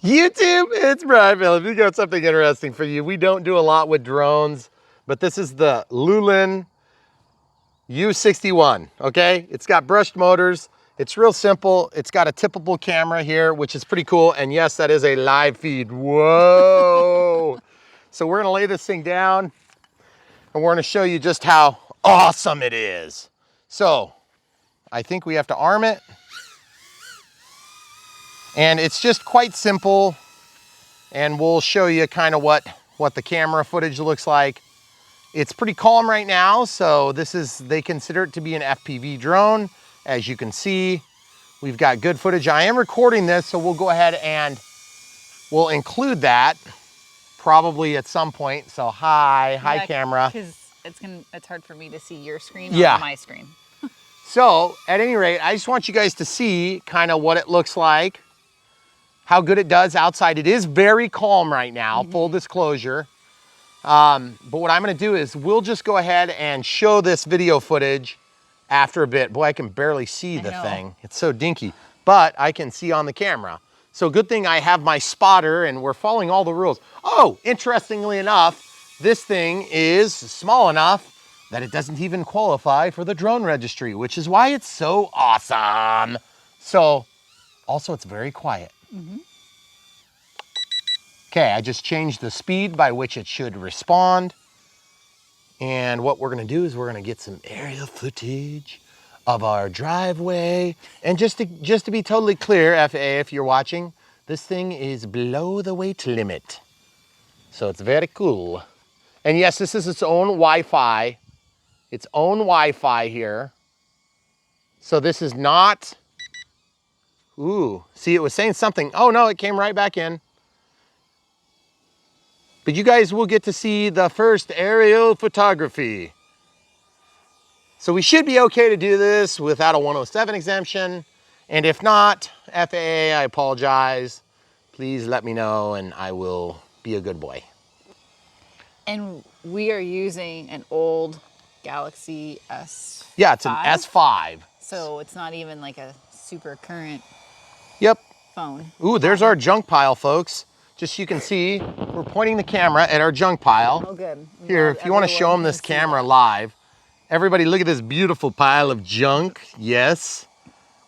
YouTube, it's Brian Phillips. We got something interesting for you. We don't do a lot with drones, but this is the Loolinn U61, okay? It's got brushed motors. It's real simple. It's got a tippable camera here, which is pretty cool. And yes, that is a live feed. Whoa. So we're gonna lay this thing down and we're gonna show you just how awesome it is. So I think we have to arm it. And it's just quite simple. And we'll show you kind of what the camera footage looks like. It's pretty calm right now, so they consider it to be an FPV drone. As you can see, we've got good footage. I am recording this, so we'll go ahead and we'll include that probably at some point. So hi camera. Because it's hard for me to see your screen on my screen. So at any rate, I just want you guys to see kind of what it looks like, how good it does outside. It is very calm right now, full disclosure. But what I'm gonna do is we'll just go ahead and show this video footage after a bit. Boy, I can barely see the thing. It's so dinky, but I can see on the camera. So good thing I have my spotter and we're following all the rules. Oh, interestingly enough, this thing is small enough that it doesn't even qualify for the drone registry, which is why it's so awesome. So also it's very quiet. Okay, I just changed the speed by which it should respond. And what we're gonna do is we're gonna get some aerial footage of our driveway. And just to be totally clear, FAA, if you're watching, this thing is below the weight limit. So it's very cool. And yes, this is its own Wi-Fi. Its own Wi-Fi here. So this is not, ooh, see, it was saying something. Oh no, it came right back in. But you guys will get to see the first aerial photography. So we should be okay to do this without a 107 exemption. And if not, FAA, I apologize. Please let me know and I will be a good boy. And we are using an old Galaxy S5. Yeah, it's an S5. So it's not even like a super current phone. Ooh, there's our junk pile, folks. Just so you can see, we're pointing the camera at our junk pile. Oh, good. Here, if you want to show them this camera live. Everybody, look at this beautiful pile of junk. Yes.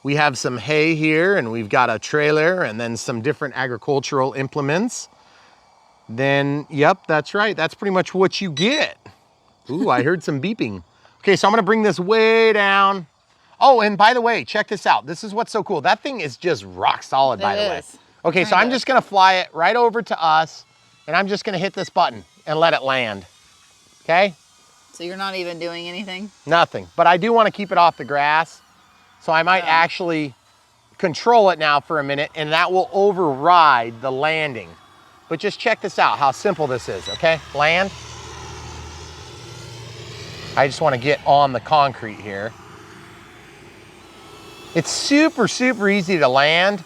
We have some hay here, and we've got a trailer, and then some different agricultural implements. Then, yep, that's right. That's pretty much what you get. Ooh, I heard some beeping. Okay, so I'm gonna bring this way down. Oh, and by the way, check this out. This is what's so cool. That thing is just rock solid, by the way. Okay, so I'm just gonna fly it right over to us, and I'm just gonna hit this button and let it land, okay? So you're not even doing anything? Nothing, but I do wanna keep it off the grass, so I might actually control it now for a minute, and that will override the landing. But just check this out, how simple this is, okay? Land. I just wanna get on the concrete here. It's super, super easy to land.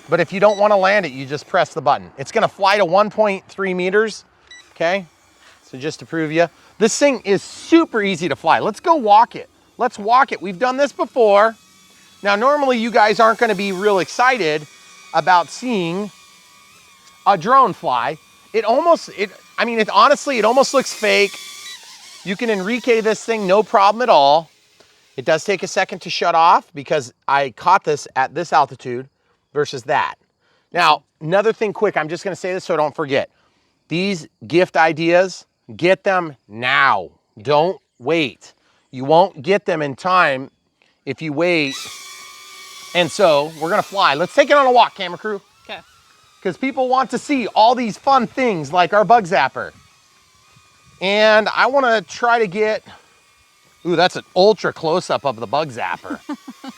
But if you don't want to land it, you just press the button. It's going to fly to 1.3 meters, okay? So just to prove you, this thing is super easy to fly. Let's go walk it. Let's walk it. We've done this before. Now, normally you guys aren't going to be real excited about seeing a drone fly. Honestly, it almost looks fake. You can Enrique this thing, no problem at all. It does take a second to shut off because I caught this at this altitude versus that. Now, another thing quick, I'm just gonna say this so I don't forget. These gift ideas, get them now. Don't wait. You won't get them in time if you wait. And so we're gonna fly. Let's take it on a walk, camera crew. Okay. Because people want to see all these fun things like our bug zapper. And I wanna try to get, ooh, that's an ultra close-up of the bug zapper.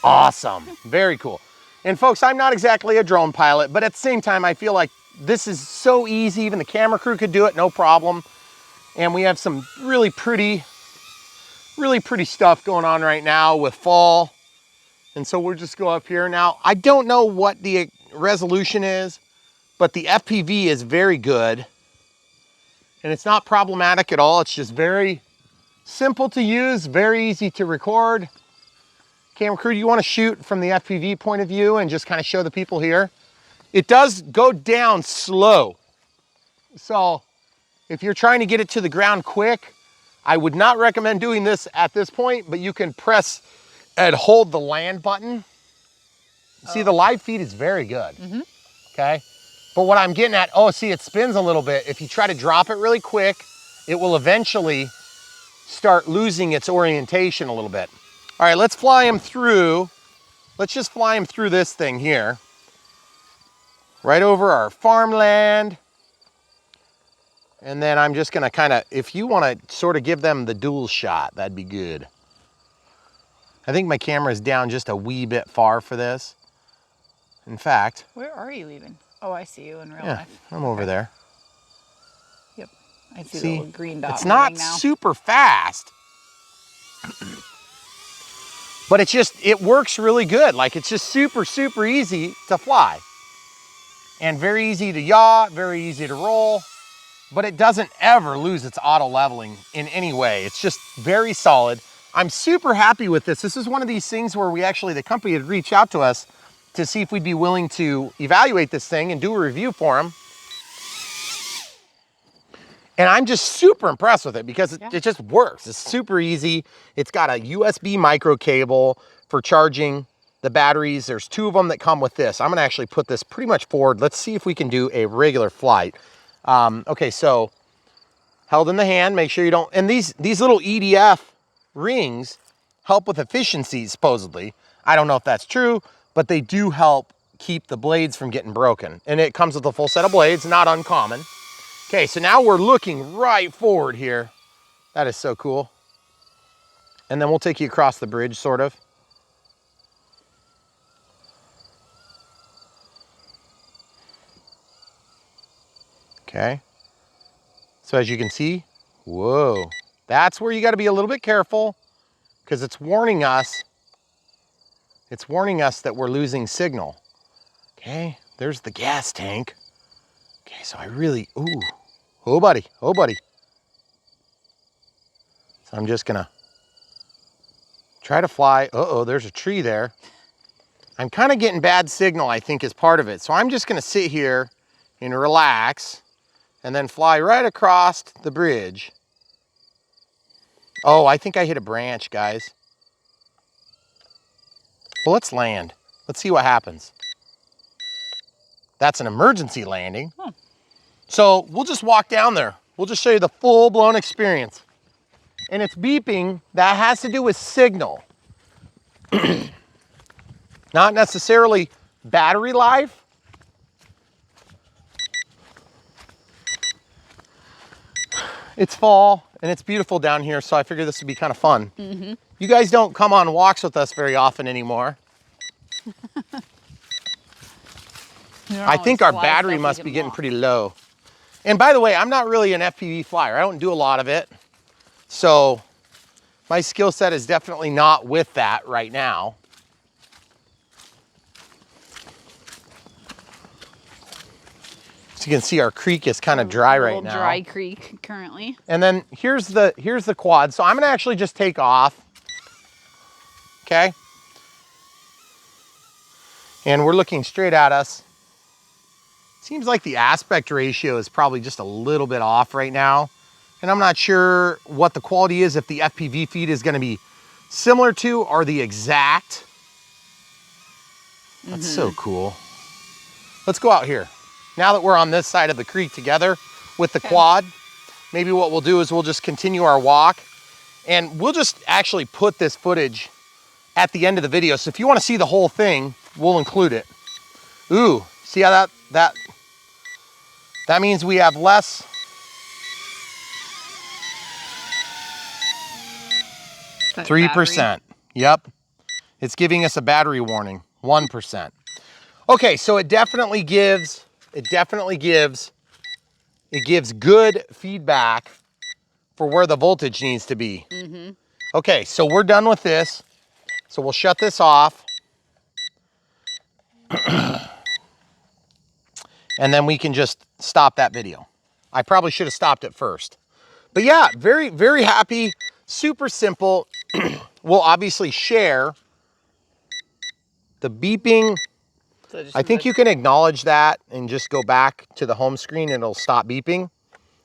Awesome, very cool. And folks, I'm not exactly a drone pilot, but at the same time, I feel like this is so easy. Even the camera crew could do it, no problem. And we have some really pretty stuff going on right now with fall. And so we'll just go up here. Now, I don't know what the resolution is, but the FPV is very good. And it's not problematic at all. It's just very simple to use, very easy to record. Camera crew, do you want to shoot from the FPV point of view and just kind of show the people here? it does go down slow. So if you're trying to get it to the ground quick, I would not recommend doing this at this point, but you can press and hold the land button. See, the live feed is very good, okay? But what I'm getting at, oh, see, it spins a little bit. If you try to drop it really quick, it will eventually start losing its orientation a little bit. All right, let's fly him through. Let's just fly him through this thing here. Right over our farmland. And then I'm just gonna kind of, if you wanna sort of give them the dual shot, that'd be good. I think my camera is down just a wee bit far for this. In fact. Where are you even? Oh, I see you in real life. I'm over there. Yep, I see the little green dot. It's not super fast, but it's just, it works really good. Like it's just super, super easy to fly. And very easy to yaw, very easy to roll, but it doesn't ever lose its auto leveling in any way. It's just very solid. I'm super happy with this. This is one of these things where we actually, the company had reached out to us to see if we'd be willing to evaluate this thing and do a review for them. And I'm just super impressed with it because it just works. It's super easy. It's got a USB micro cable for charging the batteries. There's 2 of them that come with this. I'm gonna actually put this pretty much forward. Let's see if we can do a regular flight. Okay, so held in the hand, make sure you don't, and these little EDF rings help with efficiency, supposedly. I don't know if that's true, but they do help keep the blades from getting broken. And it comes with a full set of blades, not uncommon. Okay, so now we're looking right forward here. That is so cool. And then we'll take you across the bridge, sort of. Okay. So as you can see, whoa, that's where you got to be a little bit careful because it's warning us. It's warning us that we're losing signal. Okay, there's the gas tank. Okay, so I really, ooh, oh buddy, oh buddy. So I'm just gonna try to fly. Uh-oh, there's a tree there. I'm kind of getting bad signal, I think, is part of it. So I'm just gonna sit here and relax and then fly right across the bridge. Oh, I think I hit a branch, guys. Well, let's land. Let's see what happens. That's an emergency landing. Oh. So we'll just walk down there. We'll just show you the full-blown experience. And it's beeping. That has to do with signal. Not necessarily battery life. It's fall and it's beautiful down here, so I figured this would be kind of fun. You guys don't come on walks with us very often anymore. I think our battery must be getting pretty low. And by the way, I'm not really an FPV flyer. I don't do a lot of it. So my skill set is definitely not with that right now. So you can see our creek is kind of dry right now. Dry creek currently. And then here's the quad. So I'm gonna actually just take off. Okay. And we're looking straight at us. Seems like the aspect ratio is probably just a little bit off right now. And I'm not sure what the quality is, if the FPV feed is gonna be similar to or the exact. That's so cool. Let's go out here. Now that we're on this side of the creek together with the quad, maybe what we'll do is we'll just continue our walk and we'll just actually put this footage at the end of the video. So if you wanna see the whole thing, we'll include it. Ooh, see how that means we have less. That 3%. Yep. It's giving us a battery warning. 1%. Okay, so it gives good feedback for where the voltage needs to be. Okay, so we're done with this. So we'll shut this off. And then we can just stop that video. I probably should have stopped it first. But yeah, very, very happy, super simple. We'll obviously share the beeping. So I think you can acknowledge that and just go back to the home screen and it'll stop beeping,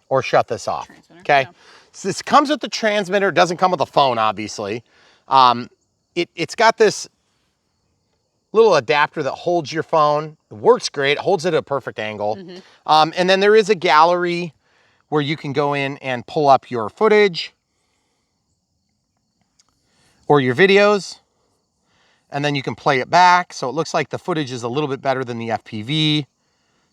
or shut this off. Okay. Yeah. So this comes with the transmitter. It doesn't come with a phone, obviously. It's got this little adapter that holds your phone. It works great. It holds it at a perfect angle. And then there is a gallery where you can go in and pull up your footage or your videos, and then you can play it back. So it looks like the footage is a little bit better than the FPV.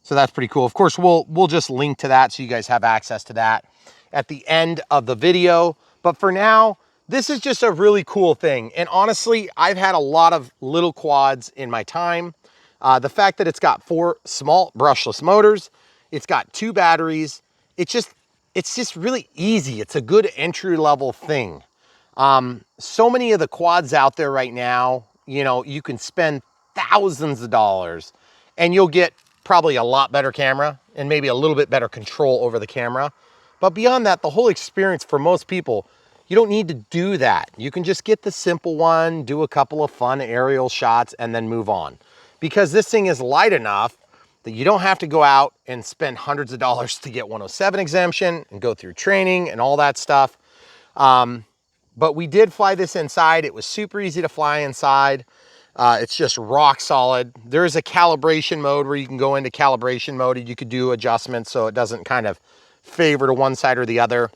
So that's pretty cool. Of course, we'll just link to that so you guys have access to that at the end of the video. But for now, this is just a really cool thing. And honestly, I've had a lot of little quads in my time. The fact that it's got 4 small brushless motors, it's got 2 batteries, it's just really easy. It's a good entry level thing. So many of the quads out there right now, you know, you can spend thousands of dollars and you'll get probably a lot better camera and maybe a little bit better control over the camera. But beyond that, the whole experience for most people, you don't need to do that. You can just get the simple one, do a couple of fun aerial shots, and then move on. Because this thing is light enough that you don't have to go out and spend hundreds of dollars to get 107 exemption and go through training and all that stuff. But we did fly this inside. It was super easy to fly inside. It's just rock solid. There is a calibration mode where you can go into calibration mode and you could do adjustments so it doesn't kind of favor to one side or the other.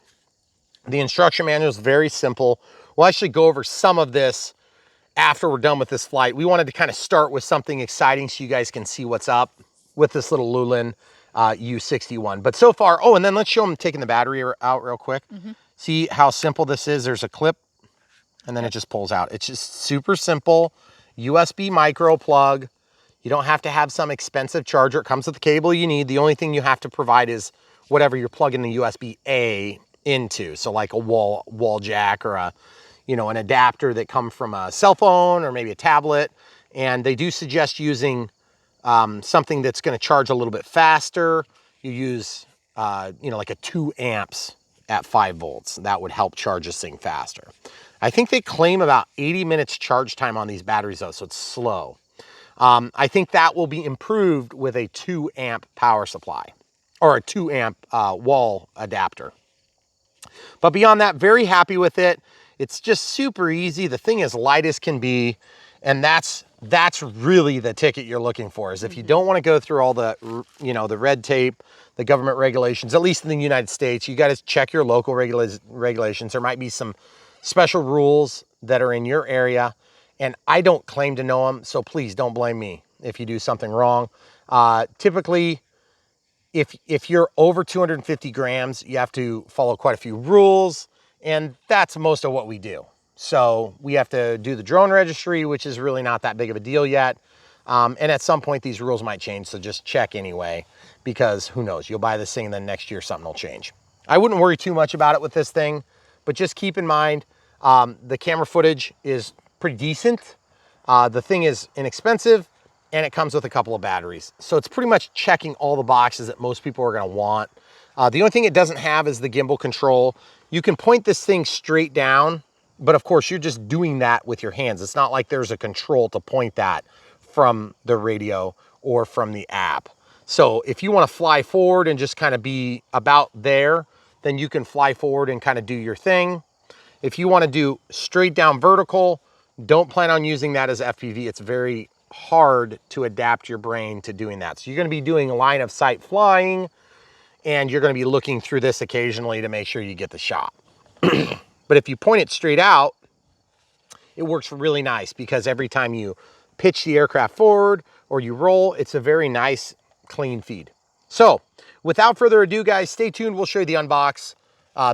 The instruction manual is very simple. We'll actually go over some of this after we're done with this flight. We wanted to kind of start with something exciting so you guys can see what's up with this little Loolinn U61. But so far, oh, and then let's show them taking the battery out real quick. See how simple this is? There's a clip and then it just pulls out. It's just super simple. USB micro plug. You don't have to have some expensive charger. It comes with the cable you need. The only thing you have to provide is whatever you're plugging the USB-A into. So like a wall jack or a, you know, an adapter that comes from a cell phone or maybe a tablet. And they do suggest using something that's going to charge a little bit faster. You use, you know, like a 2 amps at 5 volts. That would help charge this thing faster. I think they claim about 80 minutes charge time on these batteries though, so it's slow. I think that will be improved with a 2 amp power supply or a 2 amp wall adapter. But beyond that, very happy with it. It's just super easy. The thing is light as can be. And that's really the ticket you're looking for, is if you don't want to go through all the, you know, the red tape, the government regulations, at least in the United States, you got to check your local regulations. There might be some special rules that are in your area, and I don't claim to know them, so please don't blame me if you do something wrong. Typically, if you're over 250 grams, you have to follow quite a few rules, and that's most of what we do. So we have to do the drone registry, which is really not that big of a deal yet. And at some point, these rules might change, so just check anyway, because who knows, you'll buy this thing and then next year something will change. I wouldn't worry too much about it with this thing, but just keep in mind, the camera footage is pretty decent. The thing is inexpensive, and it comes with a couple of batteries. So it's pretty much checking all the boxes that most people are gonna want. The only thing it doesn't have is the gimbal control. You can point this thing straight down, but of course you're just doing that with your hands. It's not like there's a control to point that from the radio or from the app. So if you wanna fly forward and just kind of be about there, then you can fly forward and kind of do your thing. If you wanna do straight down vertical, don't plan on using that as FPV. It's very hard to adapt your brain to doing that. So you're gonna be doing line of sight flying, and you're gonna be looking through this occasionally to make sure you get the shot. But if you point it straight out, it works really nice, because every time you pitch the aircraft forward or you roll, it's a very nice, clean feed. So without further ado, guys, stay tuned. We'll show you the unbox,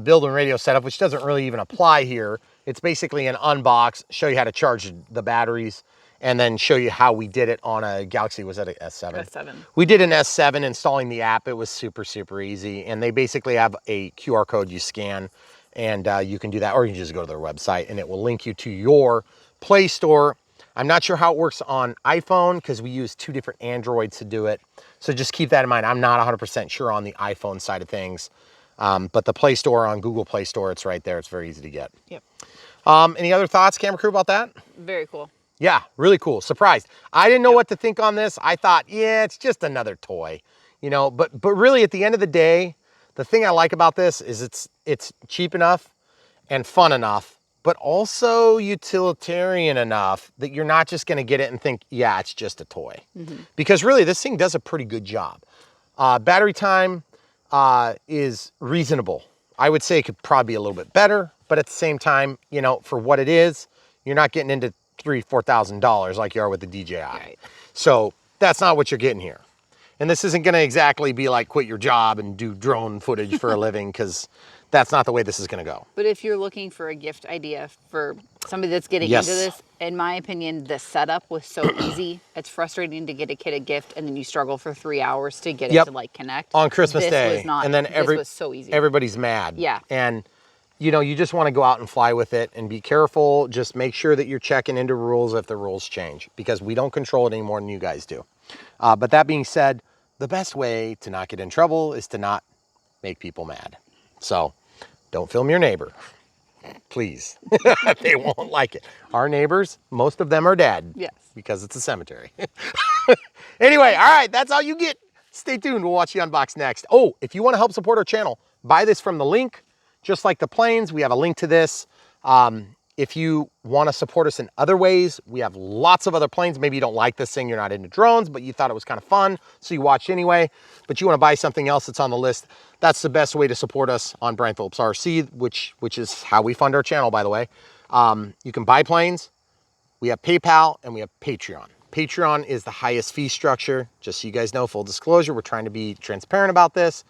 build and radio setup, which doesn't really even apply here. It's basically an unbox, show you how to charge the batteries, and then show you how we did it on a Galaxy. Was that an S7? S7. We did an S7 installing the app. It was super, super easy. And they basically have a QR code you scan, and you can do that, or you can just go to their website and it will link you to your Play Store. I'm not sure how it works on iPhone, because we use 2 different Androids to do it. So just keep that in mind. I'm not 100% sure on the iPhone side of things. But the Play Store on Google Play Store, it's right there. It's very easy to get. Yep. Any other thoughts, camera crew, about that? Very cool. Yeah, really cool. Surprised. I didn't know what to think on this. I thought, yeah, it's just another toy, you know, but really at the end of the day, the thing I like about this is it's cheap enough and fun enough, but also utilitarian enough that you're not just gonna get it and think, yeah, it's just a toy. Because really this thing does a pretty good job. Battery time is reasonable. I would say it could probably be a little bit better, but at the same time, you know, for what it is, you're not getting into $3,000-$4,000 like you are with the DJI. Right. So that's not what you're getting here. And this isn't gonna exactly be like quit your job and do drone footage for a living, because that's not the way this is gonna go. But if you're looking for a gift idea for somebody that's getting Yes. into this, in my opinion, the setup was so easy. It's frustrating to get a kid a gift and then you struggle for 3 hours to get it to like connect. On Christmas this Day. Was not, and then this was so easy. Everybody's mad. Yeah. And you know, you just want to go out and fly with it and be careful. Just make sure that you're checking into rules if the rules change, because we don't control it any more than you guys do. But that being said, the best way to not get in trouble is to not make people mad. So don't film your neighbor, please. They won't like it. Our neighbors, most of them are dead. Yes. Because it's a cemetery. Anyway, all right, that's all you get. Stay tuned, we'll watch you unbox next. Oh, if you want to help support our channel, buy this from the link. Just like the planes, we have a link to this. If you want to support us in other ways, we have lots of other planes. Maybe you don't like this thing, you're not into drones, but you thought it was kind of fun, so you watched anyway. But you want to buy something else that's on the list, that's the best way to support us on Brian Phillips RC, which is how we fund our channel, by the way. You can buy planes. We have PayPal and we have Patreon. Patreon is the highest fee structure. Just so you guys know, full disclosure, we're trying to be transparent about this.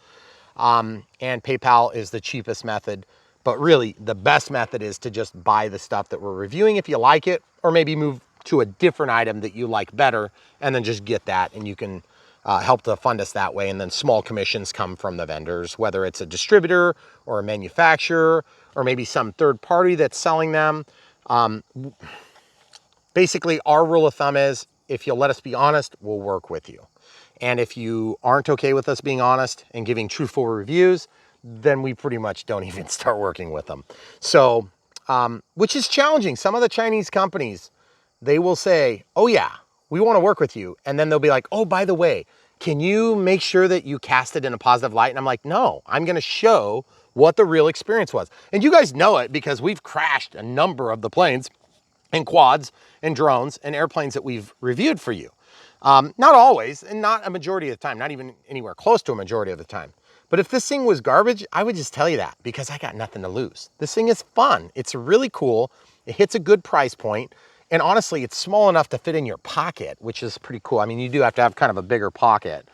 And PayPal is the cheapest method, but really the best method is to just buy the stuff that we're reviewing if you like it, or maybe move to a different item that you like better and then just get that, and you can help to fund us that way. And then small commissions come from the vendors, whether it's a distributor or a manufacturer, or maybe some third party that's selling them. Basically, our rule of thumb is if you'll let us be honest, we'll work with you. And if you aren't okay with us being honest and giving truthful reviews, then we pretty much don't even start working with them. So, which is challenging. Some of the Chinese companies, they will say, oh yeah, we want to work with you. And then they'll be like, oh, by the way, can you make sure that you cast it in a positive light? And I'm like, no, I'm going to show what the real experience was. And you guys know it because we've crashed a number of the planes and quads and drones and airplanes that we've reviewed for you. Not always, and not a majority of the time, not even anywhere close to a majority of the time. But if this thing was garbage, I would just tell you that because I got nothing to lose. This thing is fun. It's really cool. It hits a good price point. And honestly, it's small enough to fit in your pocket, which is pretty cool. I mean, you do have to have kind of a bigger pocket,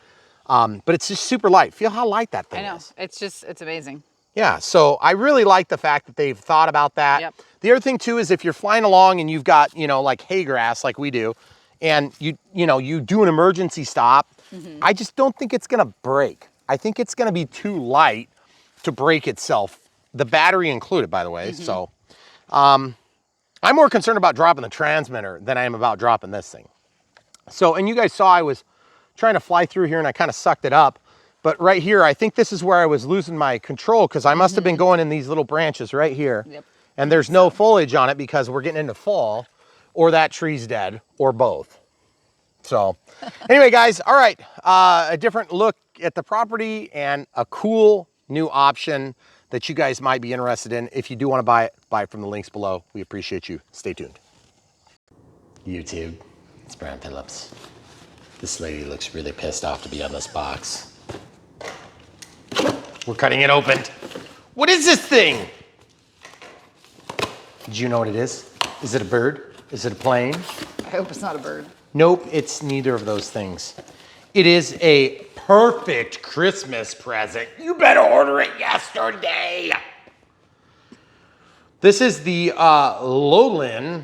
but it's just super light. Feel how light that thing is. I know, it's amazing. Yeah, so I really like the fact that they've thought about that. Yep. The other thing too is if you're flying along and you've got, you know, like hay grass like we do, and you do an emergency stop, I just don't think it's gonna break. I think it's gonna be too light to break itself. The battery included, by the way. So I'm more concerned about dropping the transmitter than I am about dropping this thing. So, and you guys saw I was trying to fly through here and I kind of sucked it up. But right here, I think this is where I was losing my control because I must have been going in these little branches right here. Yep. And there's no foliage on it because we're getting into fall, or that tree's dead, or both. So anyway, guys, all right. A different look at the property and a cool new option that you guys might be interested in. If you do want to buy it from the links below. We appreciate you. Stay tuned. YouTube, it's Brian Phillips. This lady looks really pissed off to be on this box. We're cutting it open. What is this thing? Do you know what it is? Is it a bird? Is it a plane? I hope it's not a bird. Nope, it's neither of those things. It is a perfect Christmas present. You better order it yesterday. This is the Loolinn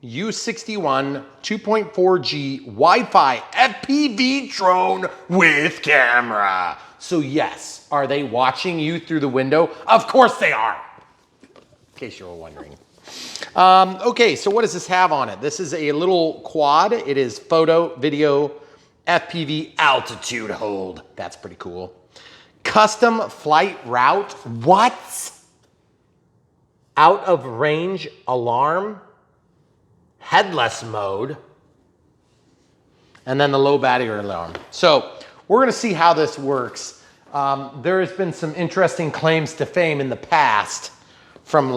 U61 2.4G Wi-Fi FPV drone with camera. So yes, are they watching you through the window? Of course they are, in case you were wondering. Okay, so what does this have on it? This is a little quad. It is photo, video, FPV altitude hold. That's pretty cool. Custom flight route. What? Out of range alarm. Headless Mode, and then the low battery alarm. So we're gonna see how this works. There has been some interesting claims to fame in the past from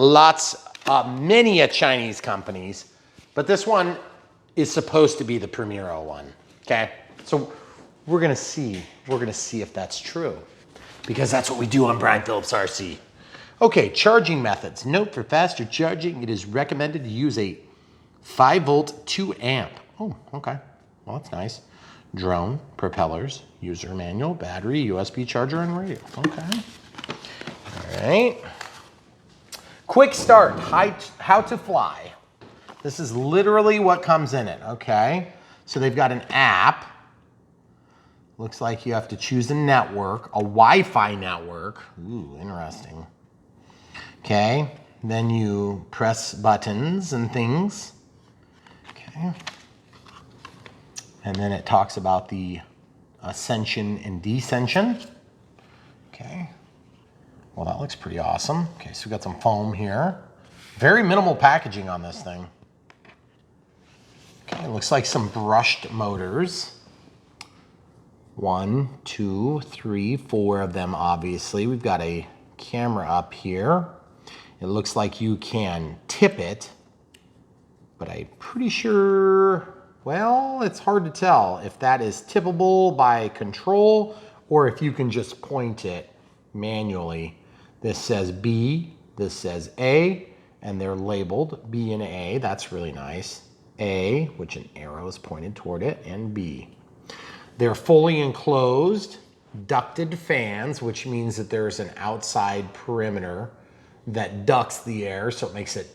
many Chinese companies, but this one is supposed to be the premier one, okay? So we're gonna see if that's true, because that's what we do on Brian Phillips RC. Okay, charging methods. Note, for faster charging, it is recommended to use a 5 volt 2 amp. Oh, okay, well that's nice. Drone, propellers, user manual, battery, USB charger, and radio. Okay, all right. Quick start, how to fly. This is literally what comes in it, okay? So they've got an app. Looks like you have to choose a network, a Wi-Fi network. Ooh, interesting. Okay, then you press buttons and things. Okay. And then it talks about the ascension and descension. Okay. Well, that looks pretty awesome. Okay, so we've got some foam here. Very minimal packaging on this thing. Okay, looks like some brushed motors. 1, 2, 3, 4 of them, obviously. We've got a camera up here. It looks like you can tip it, but I'm pretty sure, well, it's hard to tell if that is tippable by control or if you can just point it manually. This says B, this says A, and they're labeled B and A. That's really nice. A, which an arrow is pointed toward it, and B. They're fully enclosed, ducted fans, which means that there's an outside perimeter that ducts the air, so it makes it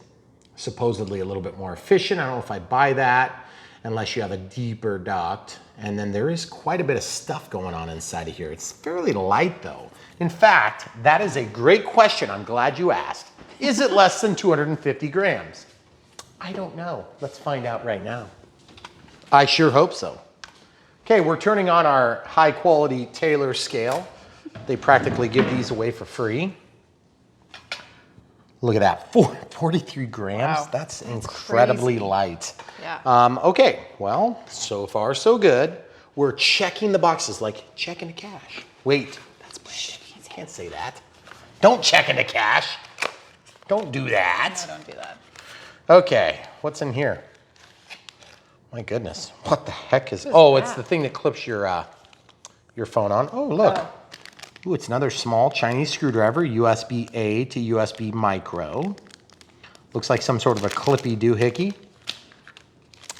supposedly a little bit more efficient. I don't know if I buy that unless you have a deeper duct. And then there is quite a bit of stuff going on inside of here. It's fairly light though. In fact, that is a great question. I'm glad you asked. Is it less than 250 grams? I don't know. Let's find out right now. I sure hope so. Okay, we're turning on our high quality Taylor scale. They practically give these away for free. Look at that, 43 grams. Wow. That's incredibly light. Yeah. Okay, well, so far so good. We're checking the boxes, like checking the cash. Wait, that's bullshit. You can't say that. Don't check into cash. Don't do that. No, don't do that. Okay, what's in here? My goodness, what the heck is? Oh, it's the thing that clips your phone on. Oh, look. Oh. Ooh, it's another small Chinese screwdriver, USB-A to USB micro. Looks like some sort of a clippy doohickey.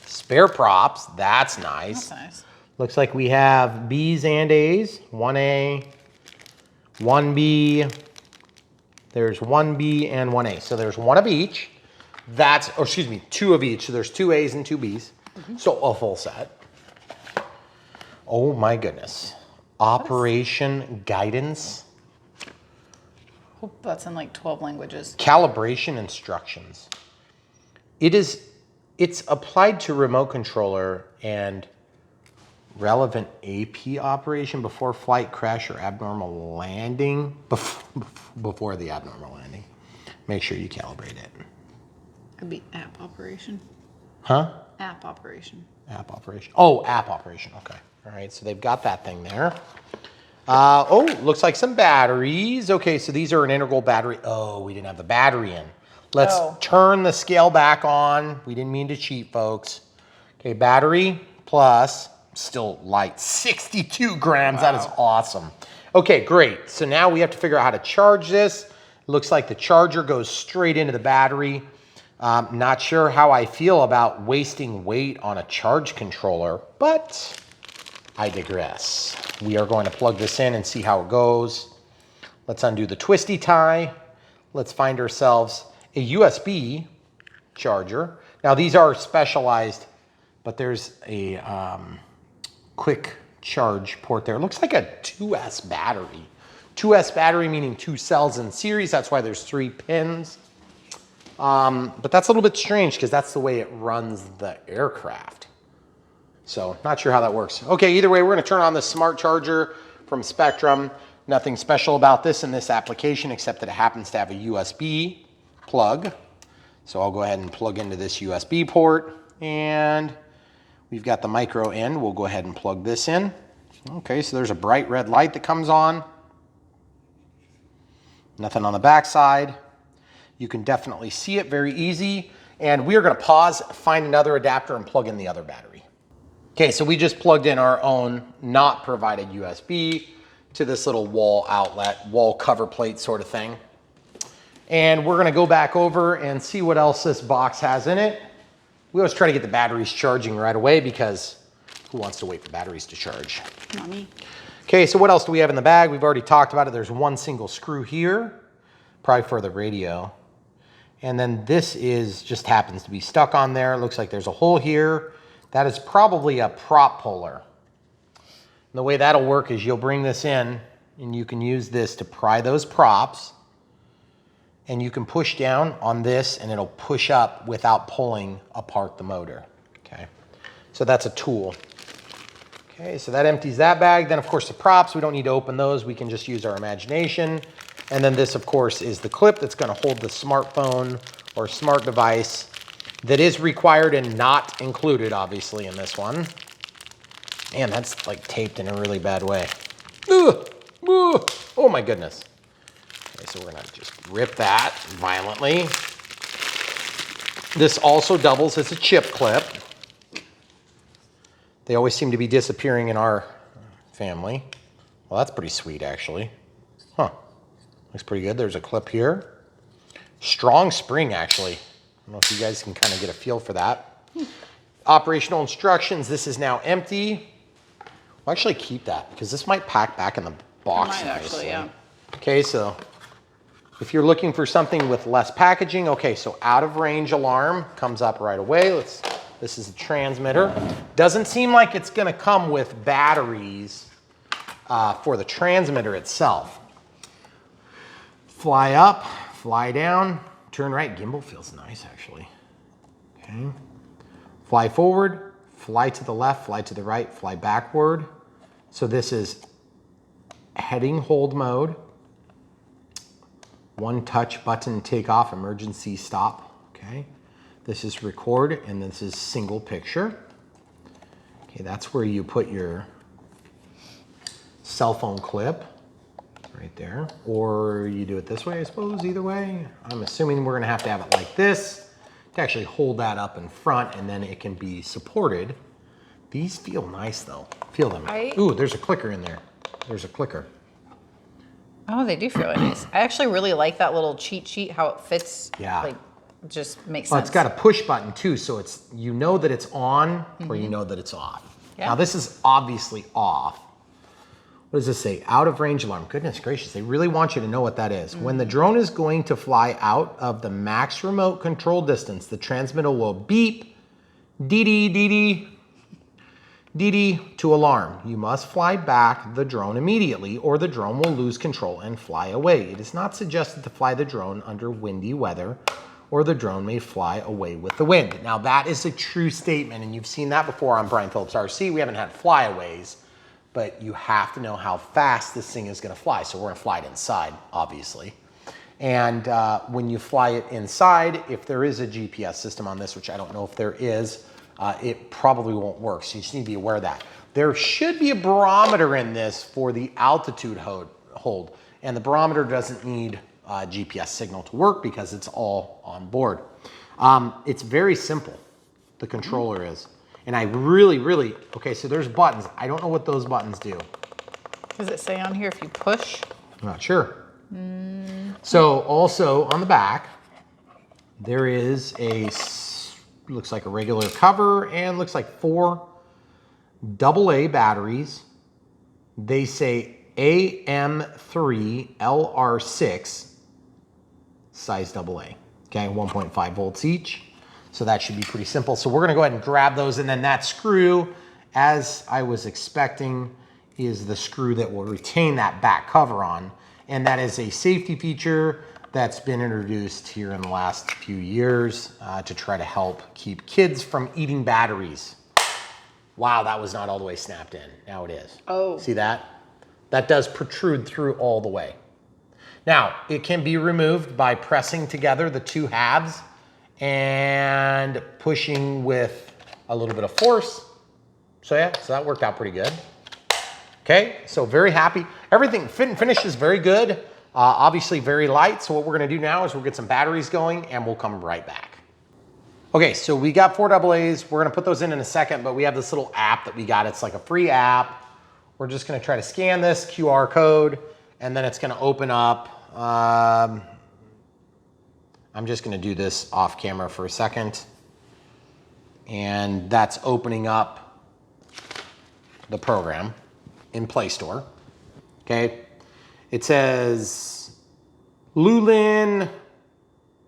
Spare props, that's nice. That's nice. Looks like we have B's and A's, 1A, 1B. There's 1B and 1A. So there's one of each. That's, or excuse me, 2 of each. So there's 2 A's and 2 B's. So a full set. Oh my goodness. Operation guidance. Hope that's in like 12 languages. Calibration instructions. It's applied to remote controller and relevant AP operation before flight, crash, or abnormal landing. Before the abnormal landing. Make sure you calibrate it. Could be app operation. Huh? App operation. App operation. Oh, app operation. Okay. All right. So they've got that thing there. Oh, looks like some batteries. Okay. So these are an integral battery. Oh, we didn't have the battery in. Let's turn the scale back on. We didn't mean to cheat, folks. Okay. Battery plus, still light, 62 grams. Wow. That is awesome. Okay, great. So now we have to figure out how to charge this. Looks like the charger goes straight into the battery. Not sure how I feel about wasting weight on a charge controller, but I digress. We are going to plug this in and see how it goes. Let's undo the twisty tie. Let's find ourselves a USB charger. Now these are specialized, but there's a quick charge port there. It looks like a 2S battery. 2S battery meaning 2 cells in series. That's why there's 3 pins. But that's a little bit strange because that's the way it runs the aircraft. So not sure how that works. Okay, either way, we're going to turn on the smart charger from Spectrum. Nothing special about this in this application except that it happens to have a USB plug. So I'll go ahead and plug into this USB port. and we've got the micro end. We'll go ahead and plug this in. Okay, so there's a bright red light that comes on. Nothing on the back side. You can definitely see it very easy. And we are gonna pause, find another adapter, and plug in the other battery. Okay, so we just plugged in our own not provided USB to this little wall outlet, wall cover plate sort of thing. And we're gonna go back over and see what else this box has in it. We always try to get the batteries charging right away because who wants to wait for batteries to charge? Not me. Okay, so what else do we have in the bag? We've already talked about it. There's one single screw here, probably for the radio. And then this is just happens to be stuck on there. It looks like there's a hole here. That is probably a prop puller. And the way that'll work is you'll bring this in and you can use this to pry those props, and you can push down on this and it'll push up without pulling apart the motor. Okay, so that's a tool. Okay, so that empties that bag. Then of course the props, we don't need to open those. We can just use our imagination. And then this of course is the clip that's gonna hold the smartphone or smart device that is required and not included obviously in this one. Man, that's like taped in a really bad way. Ugh, ugh, oh my goodness. Okay, so we're gonna just rip that violently. This also doubles as a chip clip. They always seem to be disappearing in our family. Well, that's pretty sweet actually. Huh, looks pretty good. There's a clip here. Strong spring actually. I don't know if you guys can kind of get a feel for that. Operational instructions, this is now empty. We'll actually keep that because this might pack back in the box nicely. Actually, yeah. Okay, so if you're looking for something with less packaging, okay, so out of range alarm comes up right away. This is a transmitter. Doesn't seem like it's gonna come with batteries for the transmitter itself. Fly up, fly down, turn right. Gimbal feels nice actually. Okay. Fly forward, fly to the left, fly to the right, fly backward. So this is heading hold mode. One touch button takeoff, emergency stop, okay? This is record, and this is single picture. Okay, that's where you put your cell phone clip right there. Or you do it this way, I suppose, either way. I'm assuming we're gonna have to have it like this to actually hold that up in front, and then it can be supported. These feel nice though, feel them. Ooh, there's a clicker in there. There's a clicker. Oh, they do feel nice. I actually really like that little cheat sheet, how it fits. Yeah. Like, just makes Well, sense. it's got a push button too, so it's, you know that it's on or you know that it's off. Yeah. Now this is obviously off. What does this say? Out of range alarm. Goodness gracious, they really want you to know what that is. When the drone is going to fly out of the max remote control distance, the transmitter will beep, dee-dee, dee-dee, dee-dee to alarm. You must fly back the drone immediately or the drone will lose control and fly away. It is not suggested to fly the drone under windy weather or the drone may fly away with the wind. Now that is a true statement and you've seen that before on Brian Phillips RC. We haven't had flyaways, but you have to know how fast this thing is gonna fly. So we're gonna fly it inside, obviously. And when you fly it inside, if there is a GPS system on this, which I don't know if there is, it probably won't work. So you just need to be aware of that. There should be a barometer in this for the altitude hold. And the barometer doesn't need a GPS signal to work because it's all on board. It's very simple, the controller is. And I really, okay, so there's buttons. I don't know what those buttons do. Does it say on here if you push? I'm not sure. So also on the back, there is a, looks like a regular cover and looks like 4 AA batteries. They say AM3 LR6 size AA, okay, 1.5 volts each. So that should be pretty simple. So we're gonna go ahead and grab those, and then that screw, as I was expecting, is the screw that will retain that back cover on. And that is a safety feature that's been introduced here in the last few years to try to help keep kids from eating batteries. Wow, that was not all the way snapped in. Now it is. Oh. See that? That does protrude through all the way. Now, it can be removed by pressing together the two halves and pushing with a little bit of force. So yeah, so that worked out pretty good. Okay, so very happy. Everything fit and finish is very good. Obviously very light. So what we're gonna do now is we'll get some batteries going and we'll come right back. Okay, so we got 4 AA's. We're gonna put those in a second, but we have this little app that we got. It's like a free app. We're just gonna try to scan this QR code and then it's gonna open up. I'm just gonna do this off camera for a second. And that's opening up the program in Play Store. Okay, it says Loolinn,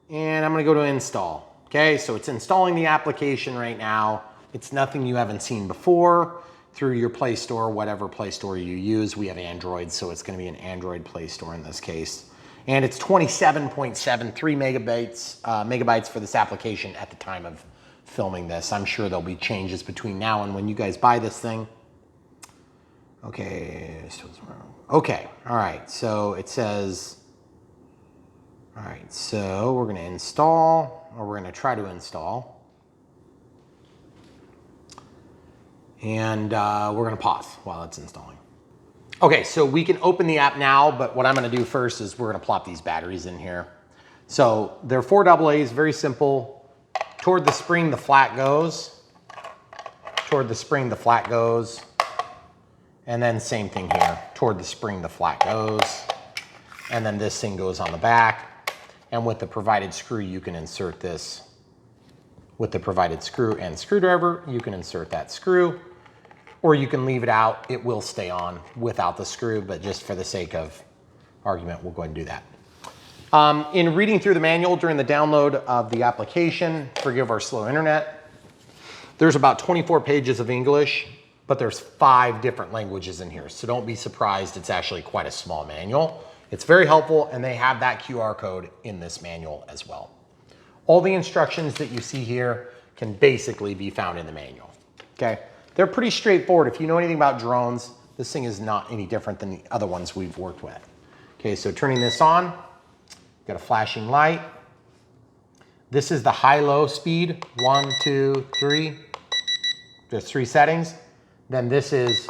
and I'm gonna go to install. Okay, so it's installing the application right now. It's nothing you haven't seen before through your Play Store, whatever Play Store you use. We have Android, so it's gonna be an Android Play Store in this case. And it's 27.73 megabytes for this application at the time of filming this. I'm sure there'll be changes between now and when you guys buy this thing. Okay, all right, so it says, all right, so we're gonna install, or we're gonna try to install. And we're gonna pause while it's installing. Okay, so we can open the app now, but what I'm gonna do first is we're gonna plop these batteries in here. So they're 4 AA's, very simple. Toward the spring, the flat goes. Toward the spring, the flat goes. And then same thing here. Toward the spring, the flat goes. And then this thing goes on the back. And with the provided screw, you can insert this. With the provided screw and screwdriver, you can insert that screw. Or you can leave it out. It will stay on without the screw, but just for the sake of argument, we'll go ahead and do that. In reading through the manual during the download of the application, forgive our slow internet, there's about 24 pages of English, but there's 5 different languages in here. So don't be surprised, it's actually quite a small manual. It's very helpful, and they have that QR code in this manual as well. All the instructions that you see here can basically be found in the manual, okay? They're pretty straightforward. If you know anything about drones, this thing is not any different than the other ones we've worked with. Okay, so turning this on, got a flashing light. This is the high-low speed, 1, 2, 3. There's 3 settings. Then this is,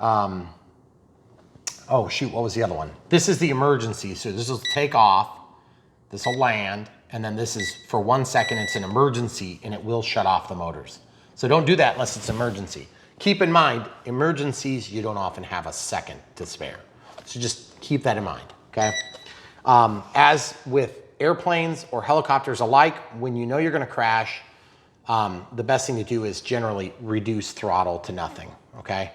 oh shoot, what was the other one? This is the emergency. So this will take off, this will land, and then this is for 1 second, it's an emergency and it will shut off the motors. So don't do that unless it's emergency. Keep in mind, emergencies, you don't often have a second to spare. So just keep that in mind, okay? As with airplanes or helicopters alike, when you know you're gonna crash, the best thing to do is generally reduce throttle to nothing, okay?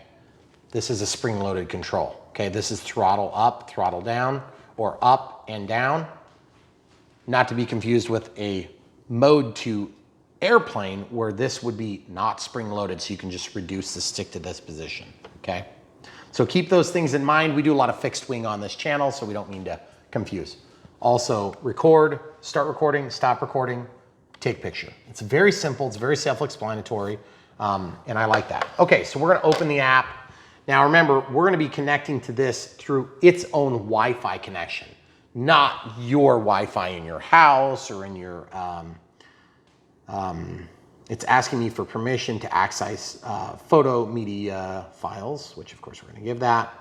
This is a spring-loaded control, okay? This is throttle up, throttle down, or up and down. Not to be confused with a mode 2 airplane where this would be not spring-loaded, so you can just reduce the stick to this position, okay? So keep those things in mind. We do a lot of fixed wing on this channel, so we don't mean to confuse. Also, record, start recording, stop recording, take picture. It's very simple, it's very self-explanatory, and I like that. Okay, so we're gonna open the app. Now remember, we're gonna be connecting to this through its own Wi-Fi connection, not your Wi-Fi in your house or in your, it's asking me for permission to access photo media files, which of course we're gonna give that.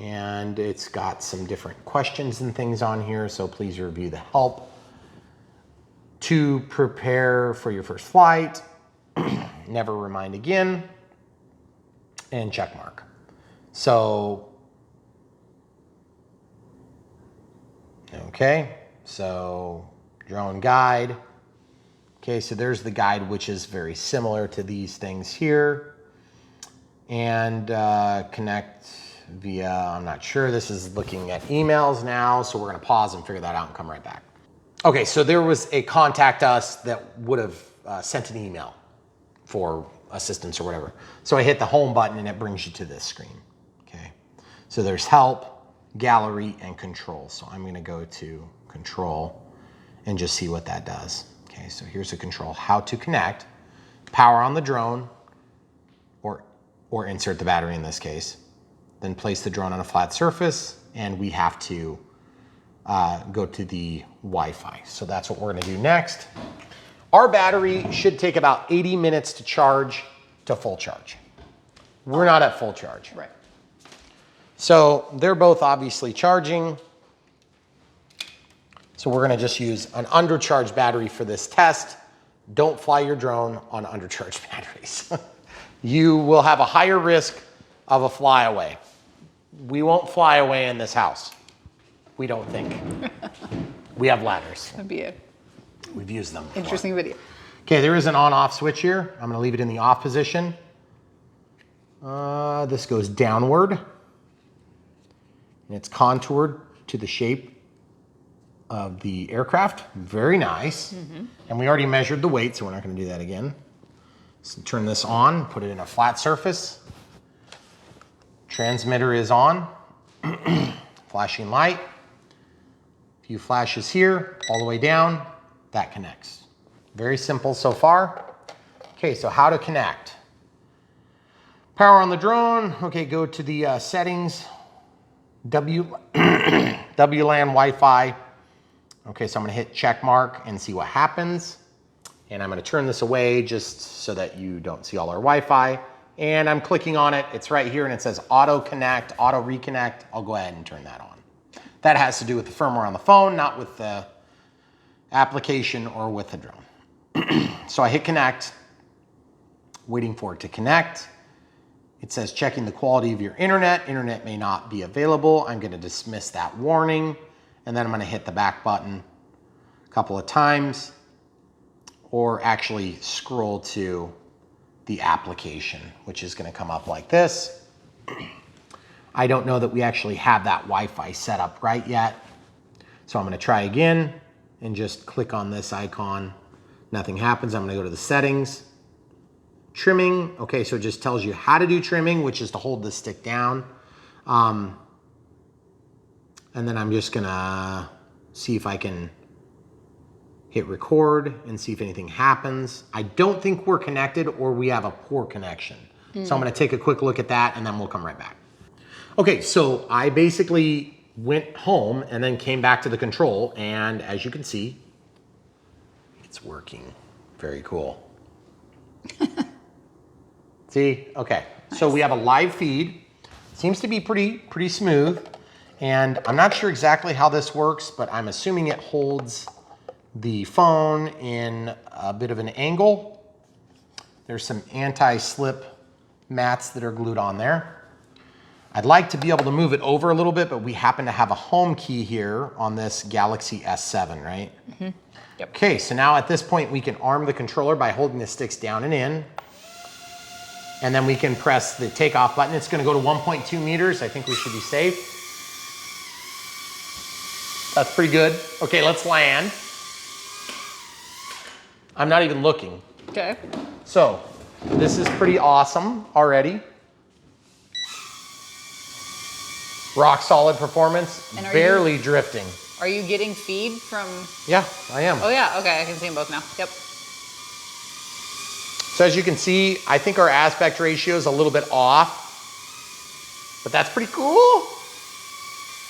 And it's got some different questions and things on here, so please review the help. To prepare for your first flight, never remind again, and check mark. So, okay, so drone guide. Okay, so there's the guide, which is very similar to these things here. And connect via, I'm not sure, this is looking at emails now, so we're gonna pause and figure that out and come right back. Okay, so there was a contact us that would have sent an email for assistance or whatever. So I hit the home button and it brings you to this screen, okay? So there's help, gallery, and control. So I'm gonna go to control and just see what that does. Okay, so here's the control, how to connect, power on the drone, or insert the battery in this case, then place the drone on a flat surface, and we have to go to the Wi-Fi. So that's what we're gonna do next. Our battery should take about 80 minutes to charge to full charge. We're not at full charge. Right. So they're both obviously charging. So we're gonna just use an undercharged battery for this test. Don't fly your drone on undercharged batteries. You will have a higher risk of a flyaway. We won't fly away in this house. We don't think. We have ladders. That'd be a We've used them before. interesting video. Okay, there is an on-off switch here. I'm gonna leave it in the off position. This goes downward. And it's contoured to the shape of the aircraft. Very nice. And we already measured the weight, so we're not gonna do that again. So turn this on, put it in a flat surface. Transmitter is on. Flashing light. A few flashes here, all the way down, that connects. Very simple so far. Okay, so how to connect. Power on the drone. Okay, go to the settings. WLAN Wi-Fi. Okay, so I'm gonna hit check mark and see what happens. And I'm gonna turn this away just so that you don't see all our Wi-Fi. And I'm clicking on it. It's right here and it says auto connect, auto reconnect. I'll go ahead and turn that on. That has to do with the firmware on the phone, not with the application or with the drone. So I hit connect, waiting for it to connect. It says checking the quality of your internet. Internet may not be available. I'm gonna dismiss that warning. And then I'm gonna hit the back button a couple of times, or actually scroll to the application, which is gonna come up like this. I don't know that we actually have that Wi-Fi set up right yet. So I'm gonna try again and just click on this icon. Nothing happens. I'm gonna go to the settings. Trimming, okay, so it just tells you how to do trimming, which is to hold the stick down. And then I'm just gonna see if I can hit record and see if anything happens. I don't think we're connected or we have a poor connection. So I'm gonna take a quick look at that and then we'll come right back. Okay, so I basically went home and then came back to the control, and as you can see, it's working. Very cool. See, okay. Nice. So we have a live feed. Seems to be pretty smooth. And I'm not sure exactly how this works, but I'm assuming it holds the phone in a bit of an angle. There's some anti-slip mats that are glued on there. I'd like to be able to move it over a little bit, but we happen to have a home key here on this Galaxy S7, right? Yep. Okay, so now at this point we can arm the controller by holding the sticks down and in. And then we can press the takeoff button. It's gonna go to 1.2 meters. I think we should be safe. That's pretty good. Okay, let's land. I'm not even looking. Okay. So, this is pretty awesome already. Rock solid performance, barely drifting. Are you getting feed from? Yeah, I am. Oh yeah, okay, I can see them both now. Yep. So as you can see, I think our aspect ratio is a little bit off, but that's pretty cool.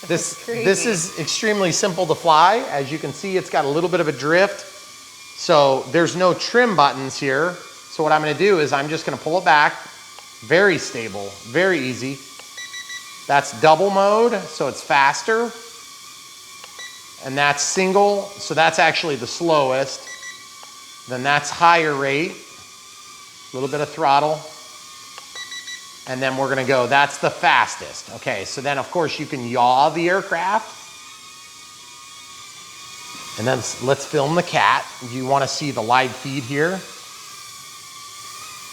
This is extremely simple to fly. As you can see, it's got a little bit of a drift. So there's no trim buttons here. So what I'm gonna do is I'm just gonna pull it back. Very stable, very easy. That's double mode, so it's faster. And that's single, so that's actually the slowest. Then that's higher rate, a little bit of throttle. And then we're gonna go, that's the fastest. Okay, so then of course you can yaw the aircraft. And then let's film the cat. You wanna see the live feed here.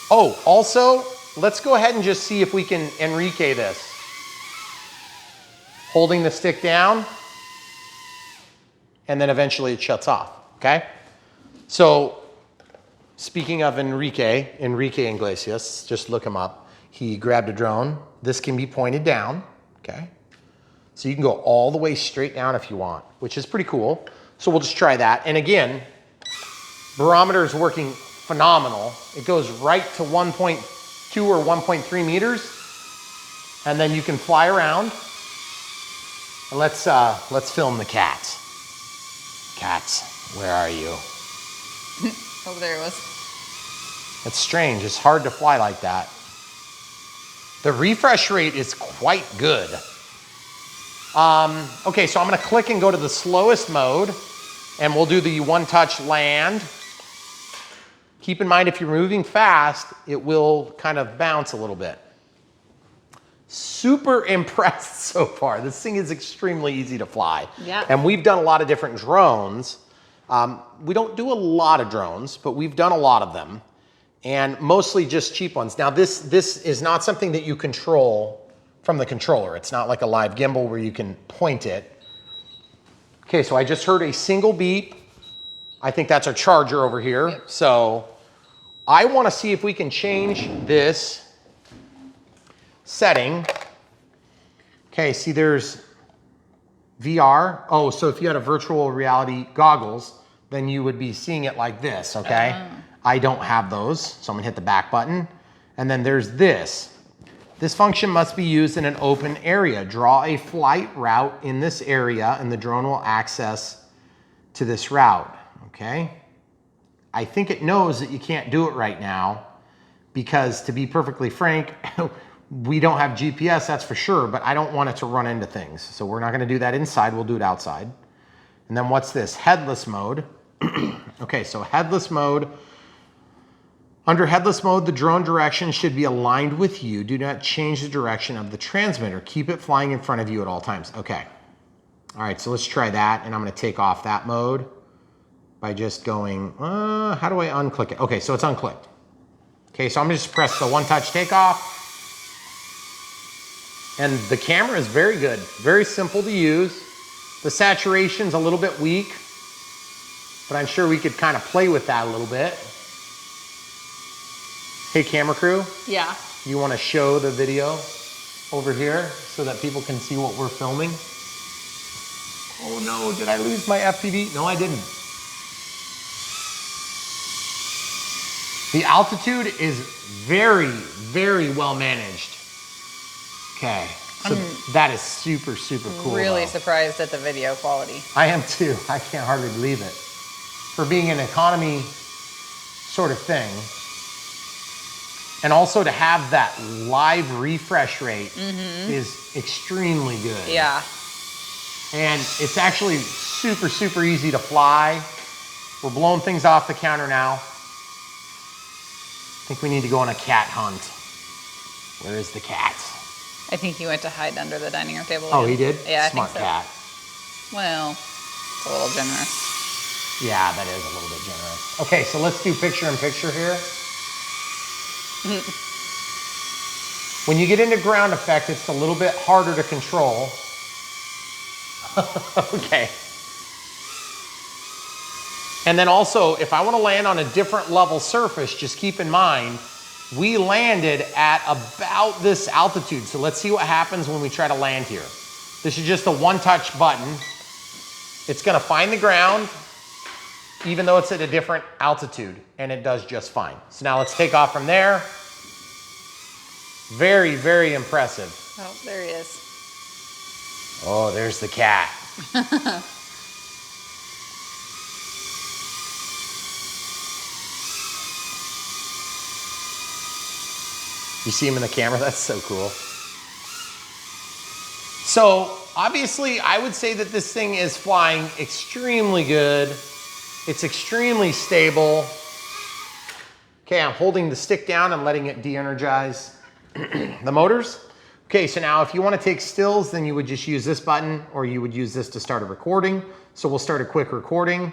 Oh, also, let's go ahead and just see if we can Enrique this. Holding the stick down, and then eventually it shuts off, okay? So, speaking of Enrique Iglesias, just look him up. He grabbed a drone. This can be pointed down, okay? So you can go all the way straight down if you want, which is pretty cool. So we'll just try that. And again, barometer is working phenomenal. It goes right to 1.2 or 1.3 meters, and then you can fly around. And let's film the cats. Cats, where are you? Oh, there it was. It's strange, it's hard to fly like that. The refresh rate is quite good. Okay, so I'm gonna click and go to the slowest mode, and we'll do the one-touch land. Keep in mind, if you're moving fast, it will kind of bounce a little bit. Super impressed so far. This thing is extremely easy to fly. Yeah. And we've done a lot of different drones. We don't do a lot of drones, but we've done a lot of them. And mostly just cheap ones. Now this is not something that you control from the controller. It's not like a live gimbal where you can point it. Okay, so I just heard a single beep. I think that's our charger over here. Yep. So I want to see if we can change this setting. Okay, see there's VR. Oh, so if you had a virtual reality goggles, then you would be seeing it like this, okay? I don't have those, so I'm gonna hit the back button. And then there's this. This function must be used in an open area. Draw a flight route in this area and the drone will access to this route, okay? I think it knows that you can't do it right now because, to be perfectly frank, we don't have GPS, that's for sure, but I don't want it to run into things. So we're not gonna do that inside, we'll do it outside. And then what's this? Headless mode. Okay, so headless mode. Under headless mode, the drone direction should be aligned with you. Do not change the direction of the transmitter. Keep it flying in front of you at all times. Okay. All right, so let's try that. And I'm gonna take off that mode by just going, how do I unclick it? Okay, so it's unclicked. Okay, so I'm gonna just press the one-touch takeoff. And the camera is very good, very simple to use. The saturation's a little bit weak, but I'm sure we could kind of play with that a little bit. Hey, camera crew. Yeah. You want to show the video over here so that people can see what we're filming? Oh no, did I lose my FPV? No, I didn't. The altitude is very, very well managed. Okay, so that is super, super cool. Really though. surprised at the video quality. I am too. I can't hardly believe it. For being an economy sort of thing. And also to have that live refresh rate is extremely good. Yeah. And it's actually super, super easy to fly. We're blowing things off the counter now. I think we need to go on a cat hunt. Where is the cat? I think he went to hide under the dining room table. Oh, again. he did? Yeah, Smart I think so. cat. Well, it's a little generous. Yeah, that is a little bit generous. Okay, so let's do picture in picture here. When you get into ground effect, it's a little bit harder to control. Okay. And then also, if I want to land on a different level surface, just keep in mind, we landed at about this altitude. So let's see what happens when we try to land here. This is just a one-touch button. It's going to find the ground, even though it's at a different altitude, and it does just fine. So now let's take off from there. Very, very impressive. Oh, there he is. Oh, there's the cat. You see him in the camera? That's so cool. So obviously, I would say that this thing is flying extremely good. It's extremely stable. Okay, I'm holding the stick down and letting it de-energize the motors. Okay, so now if you want to take stills, then you would just use this button, or you would use this to start a recording. So we'll start a quick recording.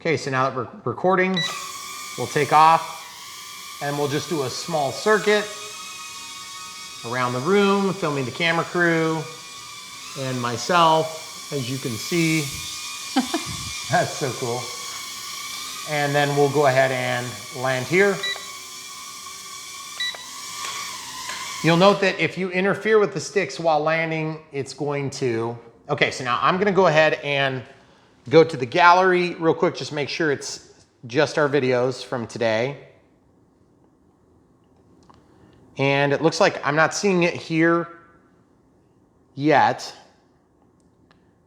Okay, so now that we're recording, we'll take off and we'll just do a small circuit around the room, filming the camera crew and myself, as you can see. That's so cool. And then we'll go ahead and land here. You'll note that if you interfere with the sticks while landing, it's going to... Okay, so now I'm gonna go ahead and go to the gallery real quick, just make sure it's just our videos from today. And it looks like I'm not seeing it here yet.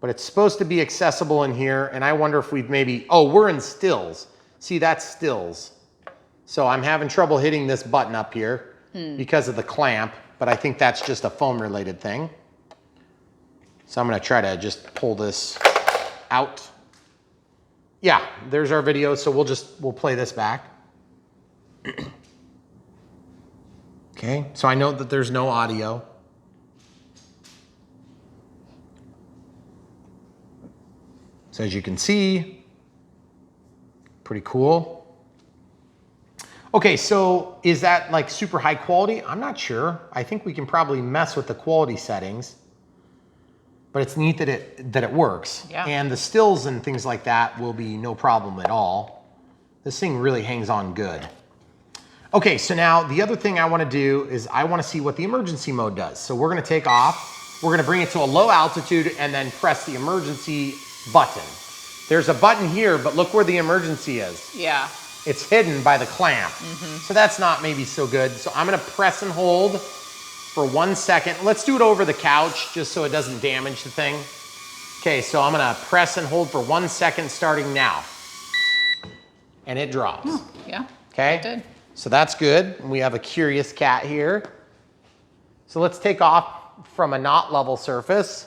but it's supposed to be accessible in here. And I wonder if we've maybe, oh, we're in stills. See, that's stills. So I'm having trouble hitting this button up here because of the clamp, but I think that's just a foam related thing. So I'm gonna try to just pull this out. Yeah, there's our video. So we'll play this back. Okay, so I know that there's no audio. So as you can see, pretty cool. Okay, so is that like super high quality? I'm not sure. I think we can probably mess with the quality settings, but it's neat that it works. Yeah. And the stills and things like that will be no problem at all. This thing really hangs on good. Okay, so now the other thing I want to do is I want to see what the emergency mode does. So we're going to take off, we're going to bring it to a low altitude and then press the emergency button. There's a button here, but look where the emergency is. Yeah. It's hidden by the clamp. So that's not maybe so good. So I'm going to press and hold for 1 second. Let's do it over the couch just so it doesn't damage the thing. Okay, so I'm going to press and hold for 1 second starting now. And it drops. Oh, yeah. Okay. It did. So that's good. We have a curious cat here. So let's take off from a not level surface.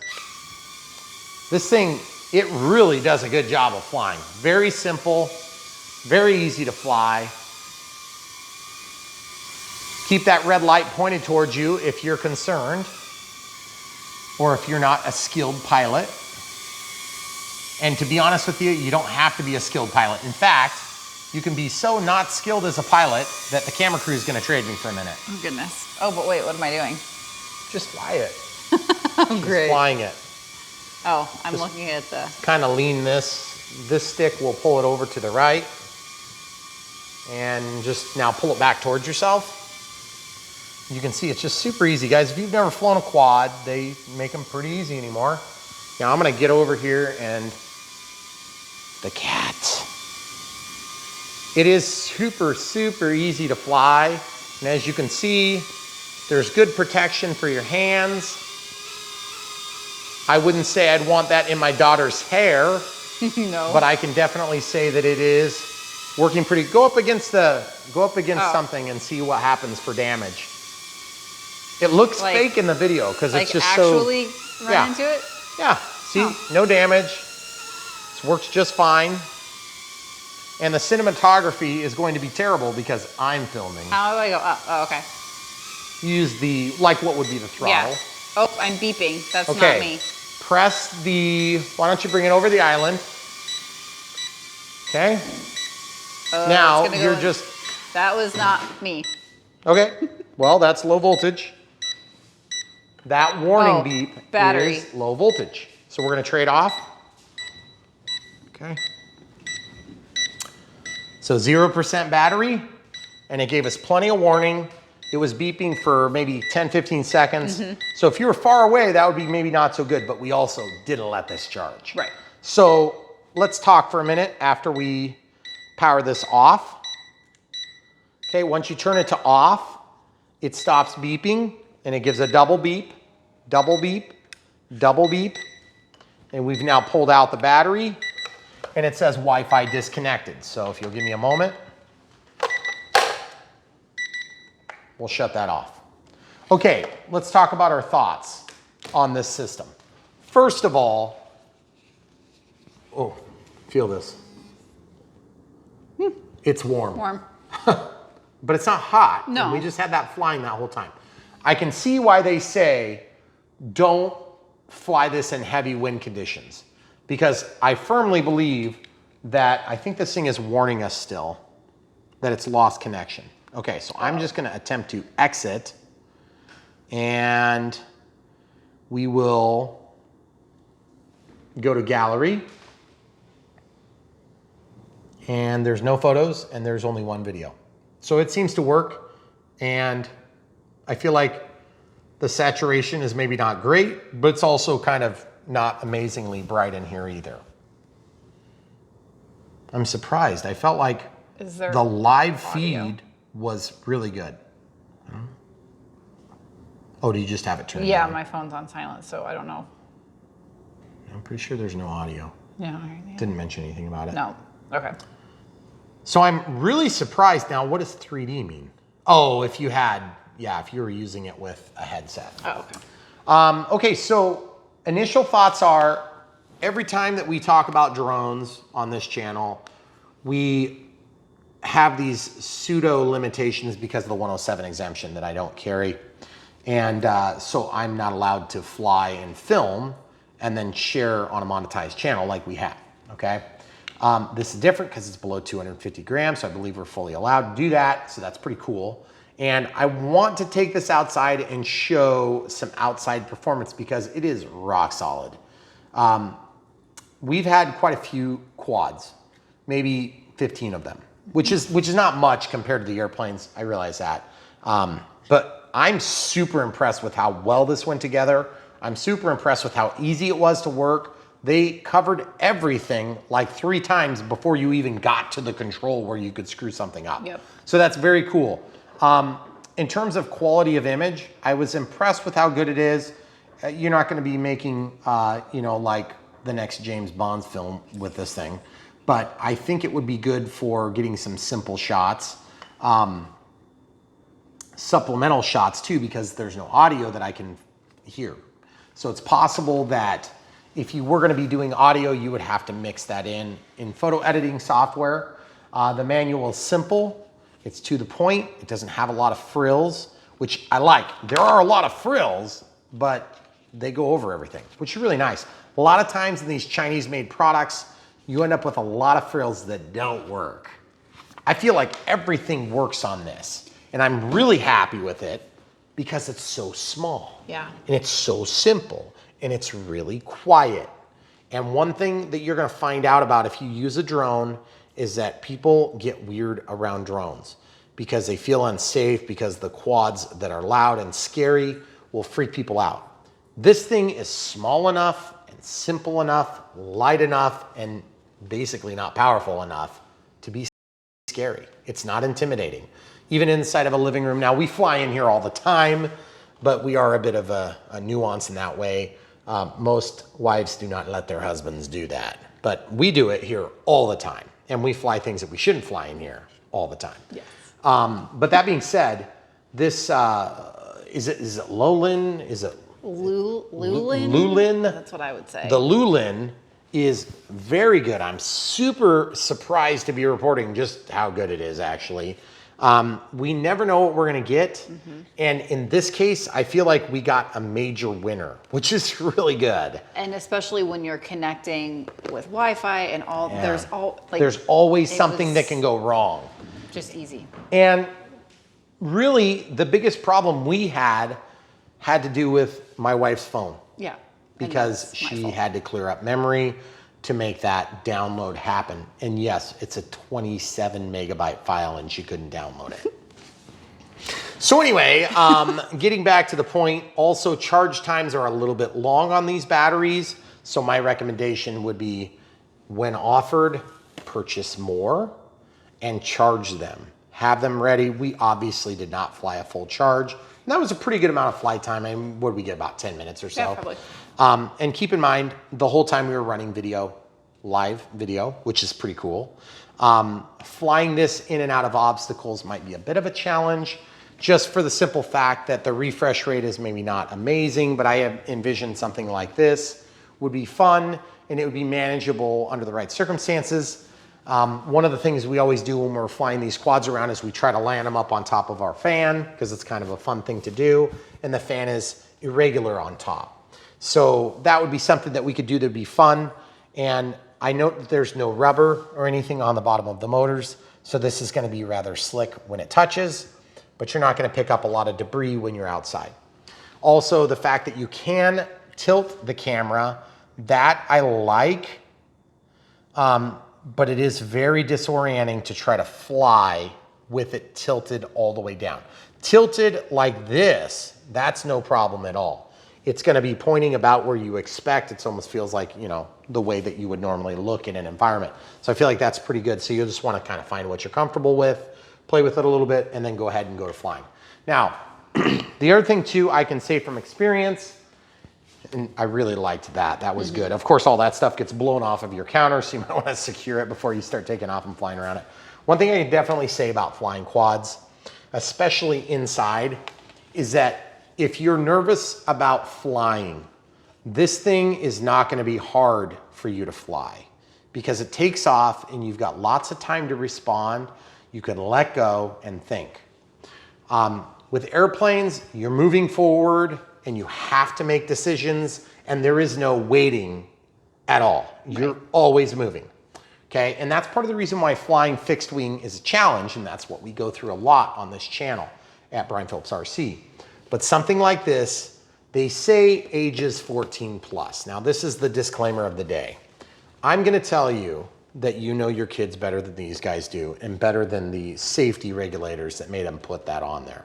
This thing, it really does a good job of flying. Very simple, very easy to fly. Keep that red light pointed towards you if you're concerned or if you're not a skilled pilot. And to be honest with you, you don't have to be a skilled pilot. In fact, you can be so not skilled as a pilot that the camera crew is going to trade me for a minute. Oh, goodness. Oh, but wait, what am I doing? Just fly it. Great. Just flying it. Oh, I'm looking at the... Kind of lean this stick, we'll pull it over to the right. And just now pull it back towards yourself. You can see it's just super easy, guys. If you've never flown a quad, they make them pretty easy anymore. Now I'm gonna get over here and the cat. It is super, super easy to fly. And as you can see, there's good protection for your hands. I wouldn't say I'd want that in my daughter's hair, No. but I can definitely say that it is working pretty. Go up against something and see what happens for damage. It looks Like- fake in the video because Like it's just actually run Yeah. into it? Yeah, see, no damage. This works just fine. And the cinematography is going to be terrible because I'm filming. How do I go up? Oh, okay. Use the, like what would be the throttle. Yeah. Oh, I'm beeping. That's Okay. not me. Press the, why don't you bring it over the island? Okay. Now it's gonna you're go- just, That was not me. okay. Well, that's low voltage. That warning Oh, beep battery. is low voltage. So we're gonna trade off. Okay. So 0% battery, and it gave us plenty of warning. It was beeping for maybe 10, 15 seconds. So if you were far away, that would be maybe not so good, but we also didn't let this charge. Right. So let's talk for a minute after we power this off. Okay, once you turn it to off, it stops beeping and it gives a double beep, double beep, double beep. And we've now pulled out the battery and it says Wi-Fi disconnected. So if you'll give me a moment, we'll shut that off. Okay, let's talk about our thoughts on this system. First of all, oh, feel this. It's warm. Warm. But it's not hot. No. And we just had that flying that whole time. I can see why they say don't fly this in heavy wind conditions, because I firmly believe that I think this thing is warning us still that it's lost connection. Okay, so I'm just gonna attempt to exit and we will go to gallery and there's no photos and there's only one video. So it seems to work, and I feel like the saturation is maybe not great, but it's also kind of not amazingly bright in here either. I'm surprised. I felt like Is there the live audio? feed was really good. Oh, do you just have it turned Yeah, on? my phone's on silent, so I don't know. I'm pretty sure there's no audio. Yeah. All right, yeah. Didn't mention anything about it. No. Okay. So I'm really surprised now. What does 3D mean? Oh, if you had, yeah, if you were using it with a headset. Oh, okay. Okay, so initial thoughts are, every time that we talk about drones on this channel, we have these pseudo limitations because of the 107 exemption that I don't carry. And so I'm not allowed to fly and film and then share on a monetized channel like we have, okay? This is different because it's below 250 grams, so I believe we're fully allowed to do that, so that's pretty cool. And I want to take this outside and show some outside performance because it is rock solid. We've had quite a few quads, maybe 15 of them, which is not much compared to the airplanes, I realize that. But I'm super impressed with how well this went together. I'm super impressed with how easy it was to work. They covered everything like 3 times before you even got to the control where you could screw something up. Yep. So that's very cool. In terms of quality of image, I was impressed with how good it is. You're not going to be making, you know, like the next James Bond's film with this thing, but I think it would be good for getting some simple shots, supplemental shots too, because there's no audio that I can hear. So it's possible that if you were going to be doing audio, you would have to mix that in photo editing software. The manual is simple. It's to the point. It doesn't have a lot of frills, which I like. There are a lot of frills, but they go over everything, which is really nice. A lot of times in these Chinese-made products, you end up with a lot of frills that don't work. I feel like everything works on this, and I'm really happy with it because it's so small. Yeah. And it's so simple, and it's really quiet. And one thing that you're gonna find out about if you use a drone is that people get weird around drones because they feel unsafe because the quads that are loud and scary will freak people out. This thing is small enough and simple enough, light enough, and basically not powerful enough to be scary. It's not intimidating. Even inside of a living room. Now we fly in here all the time, but we are a bit of a nuance in that way. Most wives do not let their husbands do that, but we do it here all the time. And we fly things that we shouldn't fly in here all the time. Yes. But that being said, this, is it Loolinn? Is it Loolinn? Loolinn? That's what I would say. The Loolinn is very good. I'm super surprised to be reporting just how good it is actually. We never know what we're gonna get. Mm-hmm. And in this case, I feel like we got a major winner, which is really good. And especially when you're connecting with Wi-Fi and all, Yeah. there's always something that can go wrong. Just easy. And really the biggest problem we had to do with my wife's phone. Yeah. Because she had to clear up memory to make that download happen. And yes, it's a 27 megabyte file and she couldn't download it. So anyway, getting back to the point, also charge times are a little bit long on these batteries. So my recommendation would be when offered, purchase more and charge them. Have them ready. We obviously did not fly a full charge. And that was a pretty good amount of flight time. I mean, what did we get, about 10 minutes or so? Yeah, probably. And keep in mind, the whole time we were running video, live video, which is pretty cool. Flying this in and out of obstacles might be a bit of a challenge, just for the simple fact that the refresh rate is maybe not amazing, but I have envisioned something like this would be fun and it would be manageable under the right circumstances. One of the things we always do when we're flying these quads around is we try to land them up on top of our fan because it's kind of a fun thing to do. And the fan is irregular on top. So that would be something that we could do that'd be fun. And I note that there's no rubber or anything on the bottom of the motors. So this is gonna be rather slick when it touches, but you're not gonna pick up a lot of debris when you're outside. Also, the fact that you can tilt the camera, that I like, but it is very disorienting to try to fly with it tilted all the way down. Tilted like this, that's no problem at all. It's gonna be pointing about where you expect. It almost feels like, you know, the way that you would normally look in an environment. So I feel like that's pretty good. So you'll just wanna kind of find what you're comfortable with, play with it a little bit, and then go ahead and go to flying. Now, the other thing too, I can say from experience, And I really liked that. That was good. Of course, all that stuff gets blown off of your counter, so you might want to secure it before you start taking off and flying around it. One thing I can definitely say about flying quads, especially inside, is that if you're nervous about flying, this thing is not going to be hard for you to fly because it takes off and you've got lots of time to respond. You can let go and think. With airplanes, you're moving forward and you have to make decisions, and there is no waiting at all. You're always moving, okay? And that's part of the reason why flying fixed wing is a challenge, and that's what we go through a lot on this channel at Brian Phillips RC. But something like this, they say ages 14 plus. Now, this is the disclaimer of the day. I'm gonna tell you that you know your kids better than these guys do, and better than the safety regulators that made them put that on there.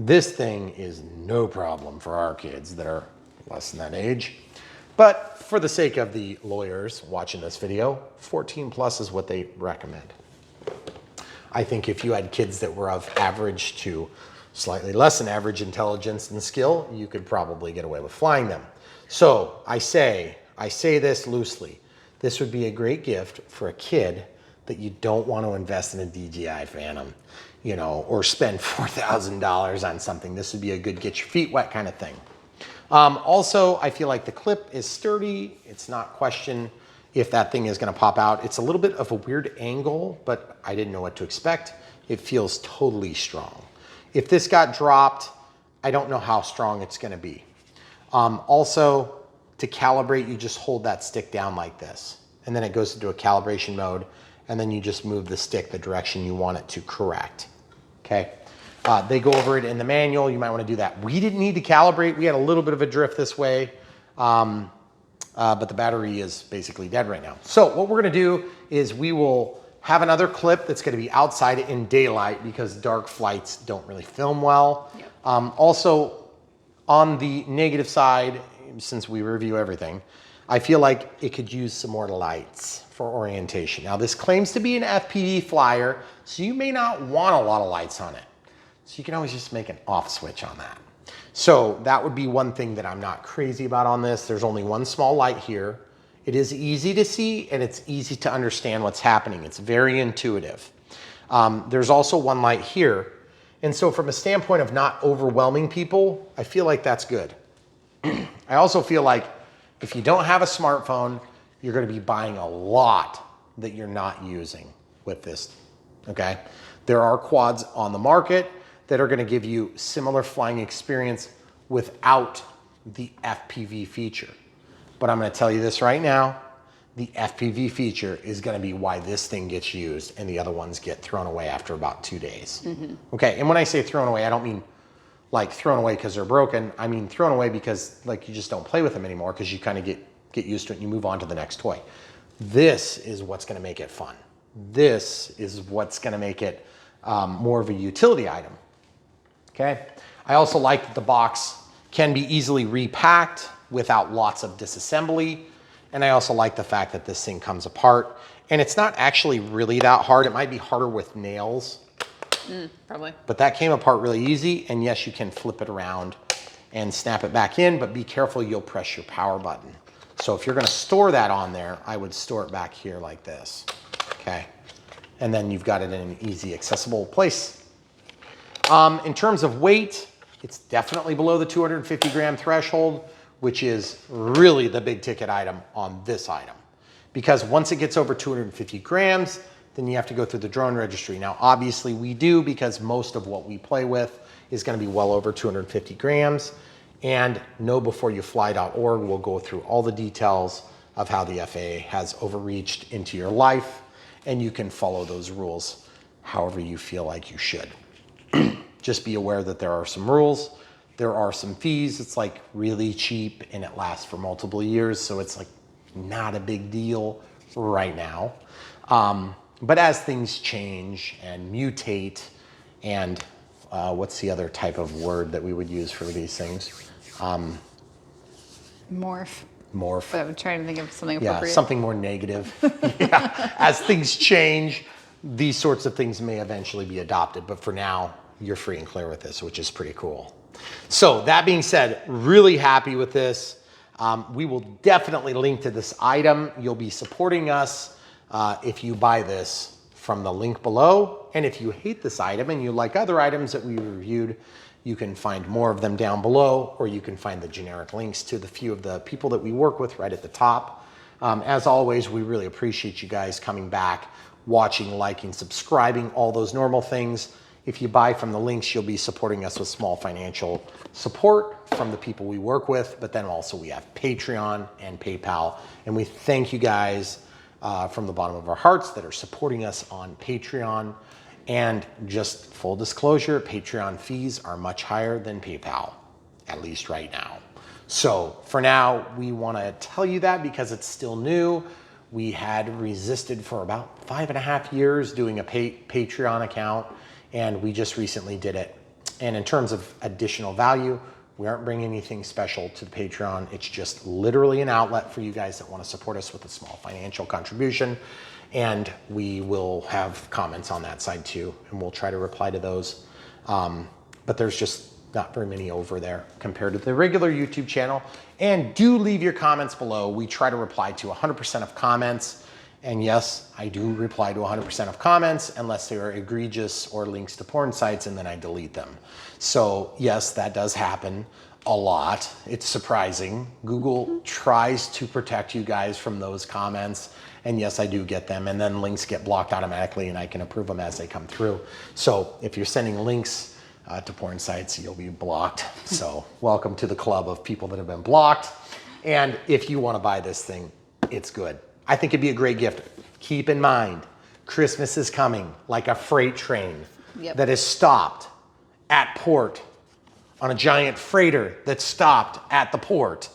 This thing is no problem for our kids that are less than that age. But for the sake of the lawyers watching this video, 14 plus is what they recommend. I think if you had kids that were of average to slightly less than average intelligence and skill, you could probably get away with flying them. So I say this loosely. This would be a great gift for a kid that you don't want to invest in a DJI Phantom, you know, or spend $4,000 on something. This would be a good get your feet wet kind of thing. Also, I feel like the clip is sturdy. It's not question if that thing is going to pop out. It's a little bit of a weird angle, but I didn't know what to expect. It feels totally strong. If this got dropped, I don't know how strong it's going to be. Also, to calibrate, you just hold that stick down like this, and then it goes into a calibration mode, and then you just move the stick the direction you want it to correct, okay? They go over it in the manual. You might want to do that. We didn't need to calibrate. We had a little bit of a drift this way, but the battery is basically dead right now. So what we're going to do is we will have another clip that's going to be outside in daylight because dark flights don't really film well. Yep. Also, on the negative side, since we review everything, I feel like it could use some more lights for orientation. Now, this claims to be an FPV flyer, so you may not want a lot of lights on it. So you can always just make an off switch on that. So that would be one thing that I'm not crazy about on this. There's only one small light here. It is easy to see and it's easy to understand what's happening. It's very intuitive. There's also one light here. And so from a standpoint of not overwhelming people, I feel like that's good. I also feel like if you don't have a smartphone, you're going to be buying a lot that you're not using with this, okay? There are quads on the market that are going to give you similar flying experience without the FPV feature. But I'm going to tell you this right now, the FPV feature is going to be why this thing gets used and the other ones get thrown away after about 2 days. Okay, and when I say thrown away, I don't mean like thrown away because they're broken. I mean thrown away because like you just don't play with them anymore because you kind of get used to it and you move on to the next toy. This is what's going to make it fun. This is what's going to make it more of a utility item. Okay. I also like that the box can be easily repacked without lots of disassembly. And I also like the fact that this thing comes apart and it's not actually really that hard. It might be harder with nails. Probably. But that came apart really easy. And yes, you can flip it around and snap it back in, but be careful, you'll press your power button. So if you're going to store that on there, I would store it back here like this. Okay. And then you've got it in an easy accessible place. In terms of weight, it's definitely below the 250 gram threshold, which is really the big ticket item on this item. Because once it gets over 250 grams, then you have to go through the drone registry. Now, obviously we do because most of what we play with is going to be well over 250 grams. And knowbeforeyouFly.org will go through all the details of how the FAA has overreached into your life, and you can follow those rules however you feel like you should. Just be aware that there are some rules, there are some fees. It's like really cheap and it lasts for multiple years, so it's like not a big deal right now. But as things change and mutate, and what's the other type of word that we would use for these things? Morph. Morph. But I'm trying to think of something appropriate. Yeah, something more negative. Yeah. As things change, these sorts of things may eventually be adopted, but for now, you're free and clear with this, which is pretty cool. So that being said, really happy with this. We will definitely link to this item. You'll be supporting us if you buy this from the link below. And if you hate this item and you like other items that we reviewed, you can find more of them down below, or you can find the generic links to the few of the people that we work with right at the top. As always, we really appreciate you guys coming back, watching, liking, subscribing, all those normal things. If you buy from the links, you'll be supporting us with small financial support from the people we work with, but then also we have Patreon and PayPal. And we thank you guys from the bottom of our hearts that are supporting us on Patreon. And just full disclosure, Patreon fees are much higher than PayPal, at least right now. So for now, we want to tell you that because it's still new. We had resisted for about 5.5 years doing a Patreon account, and we just recently did it. And in terms of additional value, we aren't bringing anything special to the Patreon. It's just literally an outlet for you guys that want to support us with a small financial contribution. And we will have comments on that side too, and we'll try to reply to those. But there's just not very many over there compared to the regular YouTube channel. And do leave your comments below. We try to reply to 100% of comments. And yes, I do reply to 100% of comments unless they are egregious or links to porn sites, and then I delete them. So yes, that does happen a lot. It's surprising. Google tries to protect you guys from those comments. And yes, I do get them. And then links get blocked automatically, and I can approve them as they come through. So if you're sending links to porn sites, you'll be blocked. So welcome to the club of people that have been blocked. And if you want to buy this thing, it's good. I think it'd be a great gift. Keep in mind, Christmas is coming like a freight train that is stopped at port on a giant freighter that's stopped at the port,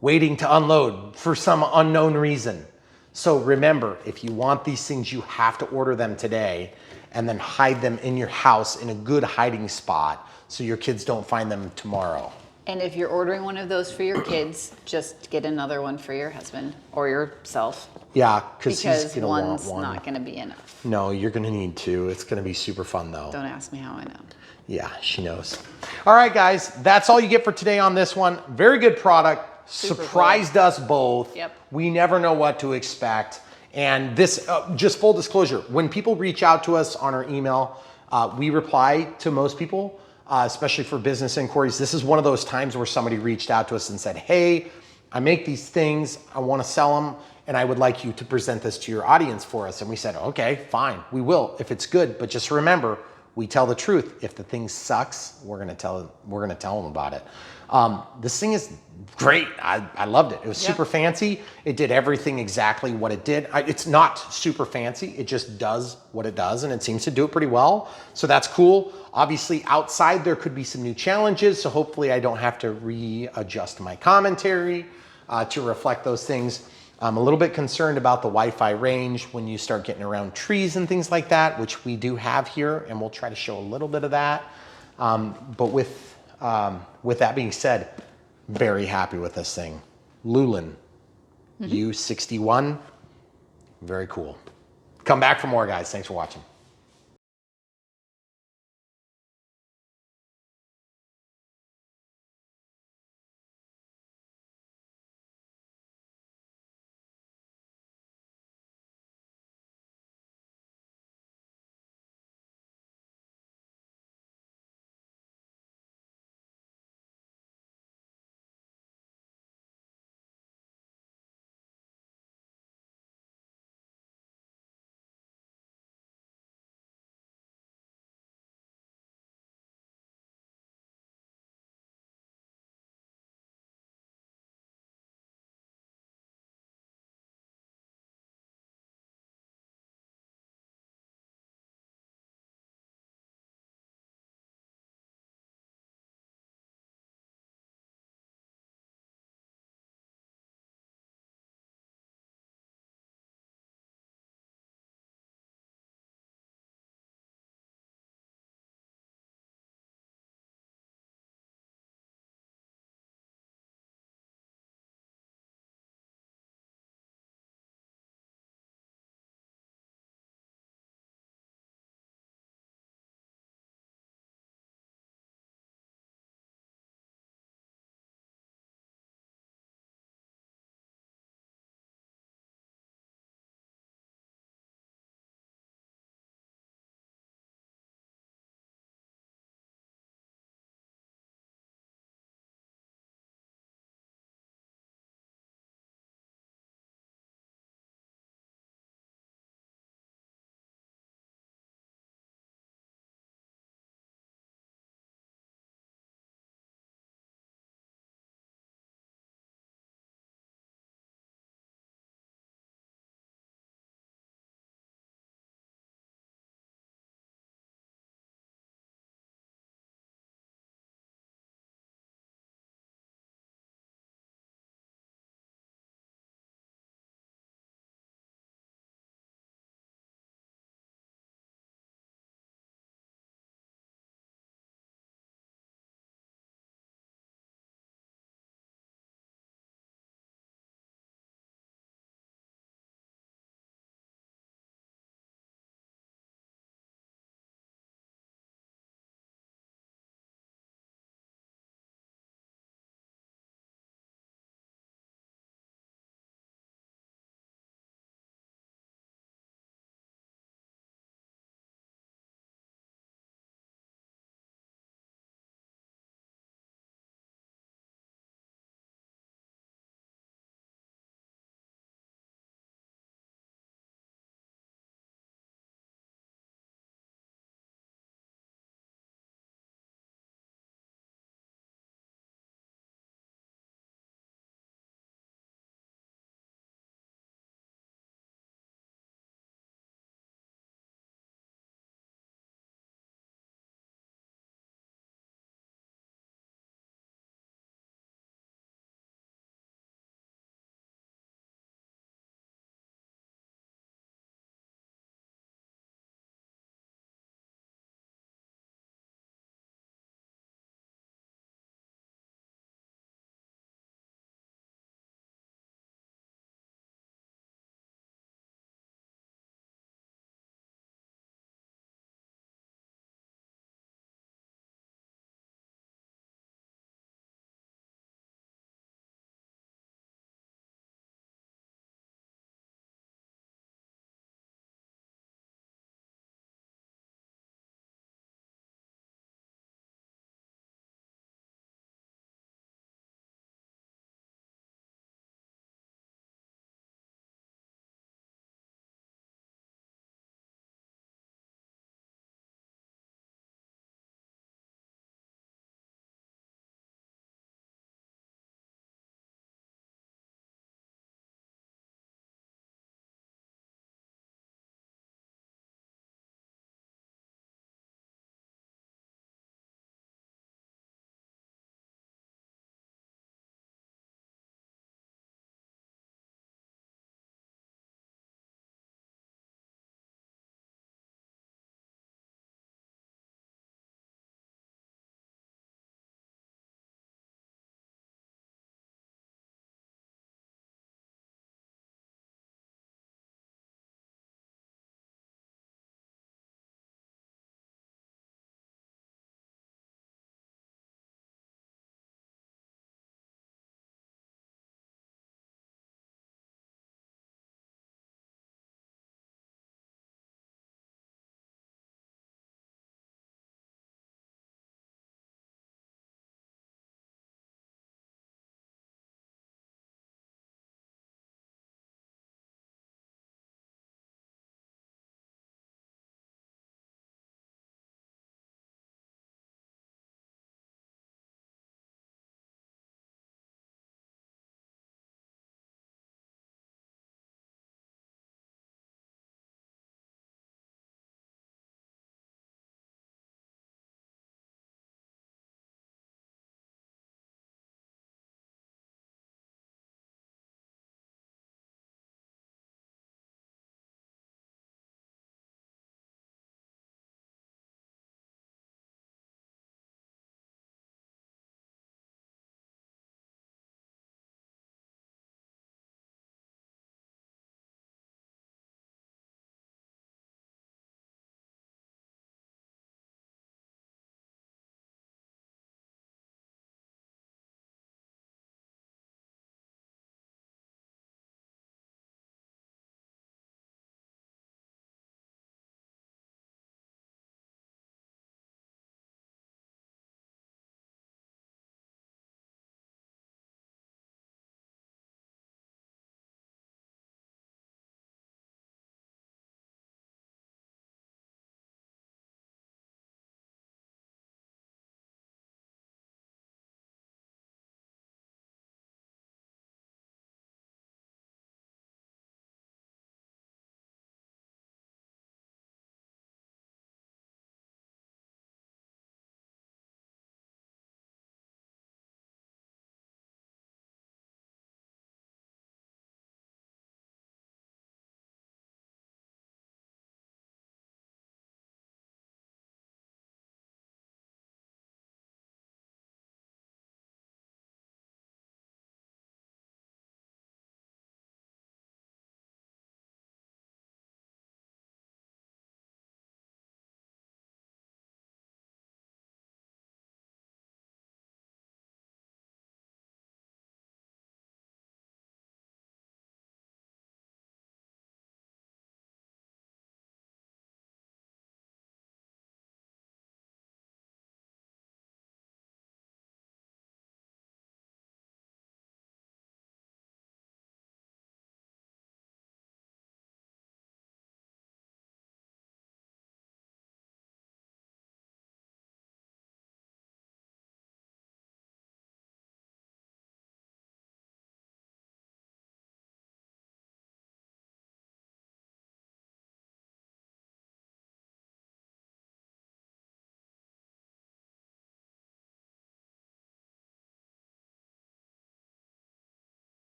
waiting to unload for some unknown reason. So remember, if you want these things, you have to order them today and then hide them in your house in a good hiding spot so your kids don't find them tomorrow. And if you're ordering one of those for your kids, just get another one for your husband or yourself. Yeah, because he's gonna want one's one. not gonna be enough. No, you're gonna need two. It's gonna be super fun though. Don't ask me how I know. Yeah, she knows. All right, guys, that's all you get for today on this one. Very good product. Super Surprised us both. Yep. We never know what to expect. And this, just full disclosure, when people reach out to us on our email, we reply to most people. Especially for business inquiries. This is one of those times where somebody reached out to us and said, hey, I make these things, I want to sell them, and I would like you to present this to your audience for us. And we said, okay, fine, we will if it's good. But just remember, we tell the truth. If the thing sucks, we're gonna tell them about it. This thing is great. I loved it. It was super fancy. It did everything exactly what it did. It's not super fancy. It just does what it does, and it seems to do it pretty well. So that's cool. Obviously, outside there could be some new challenges, so hopefully I don't have to readjust my commentary to reflect those things. I'm a little bit concerned about the Wi-Fi range when you start getting around trees and things like that, which we do have here, and we'll try to show a little bit of that. But with that being said, very happy with this thing. Loolinn, U61, very cool. Come back for more, guys. Thanks for watching.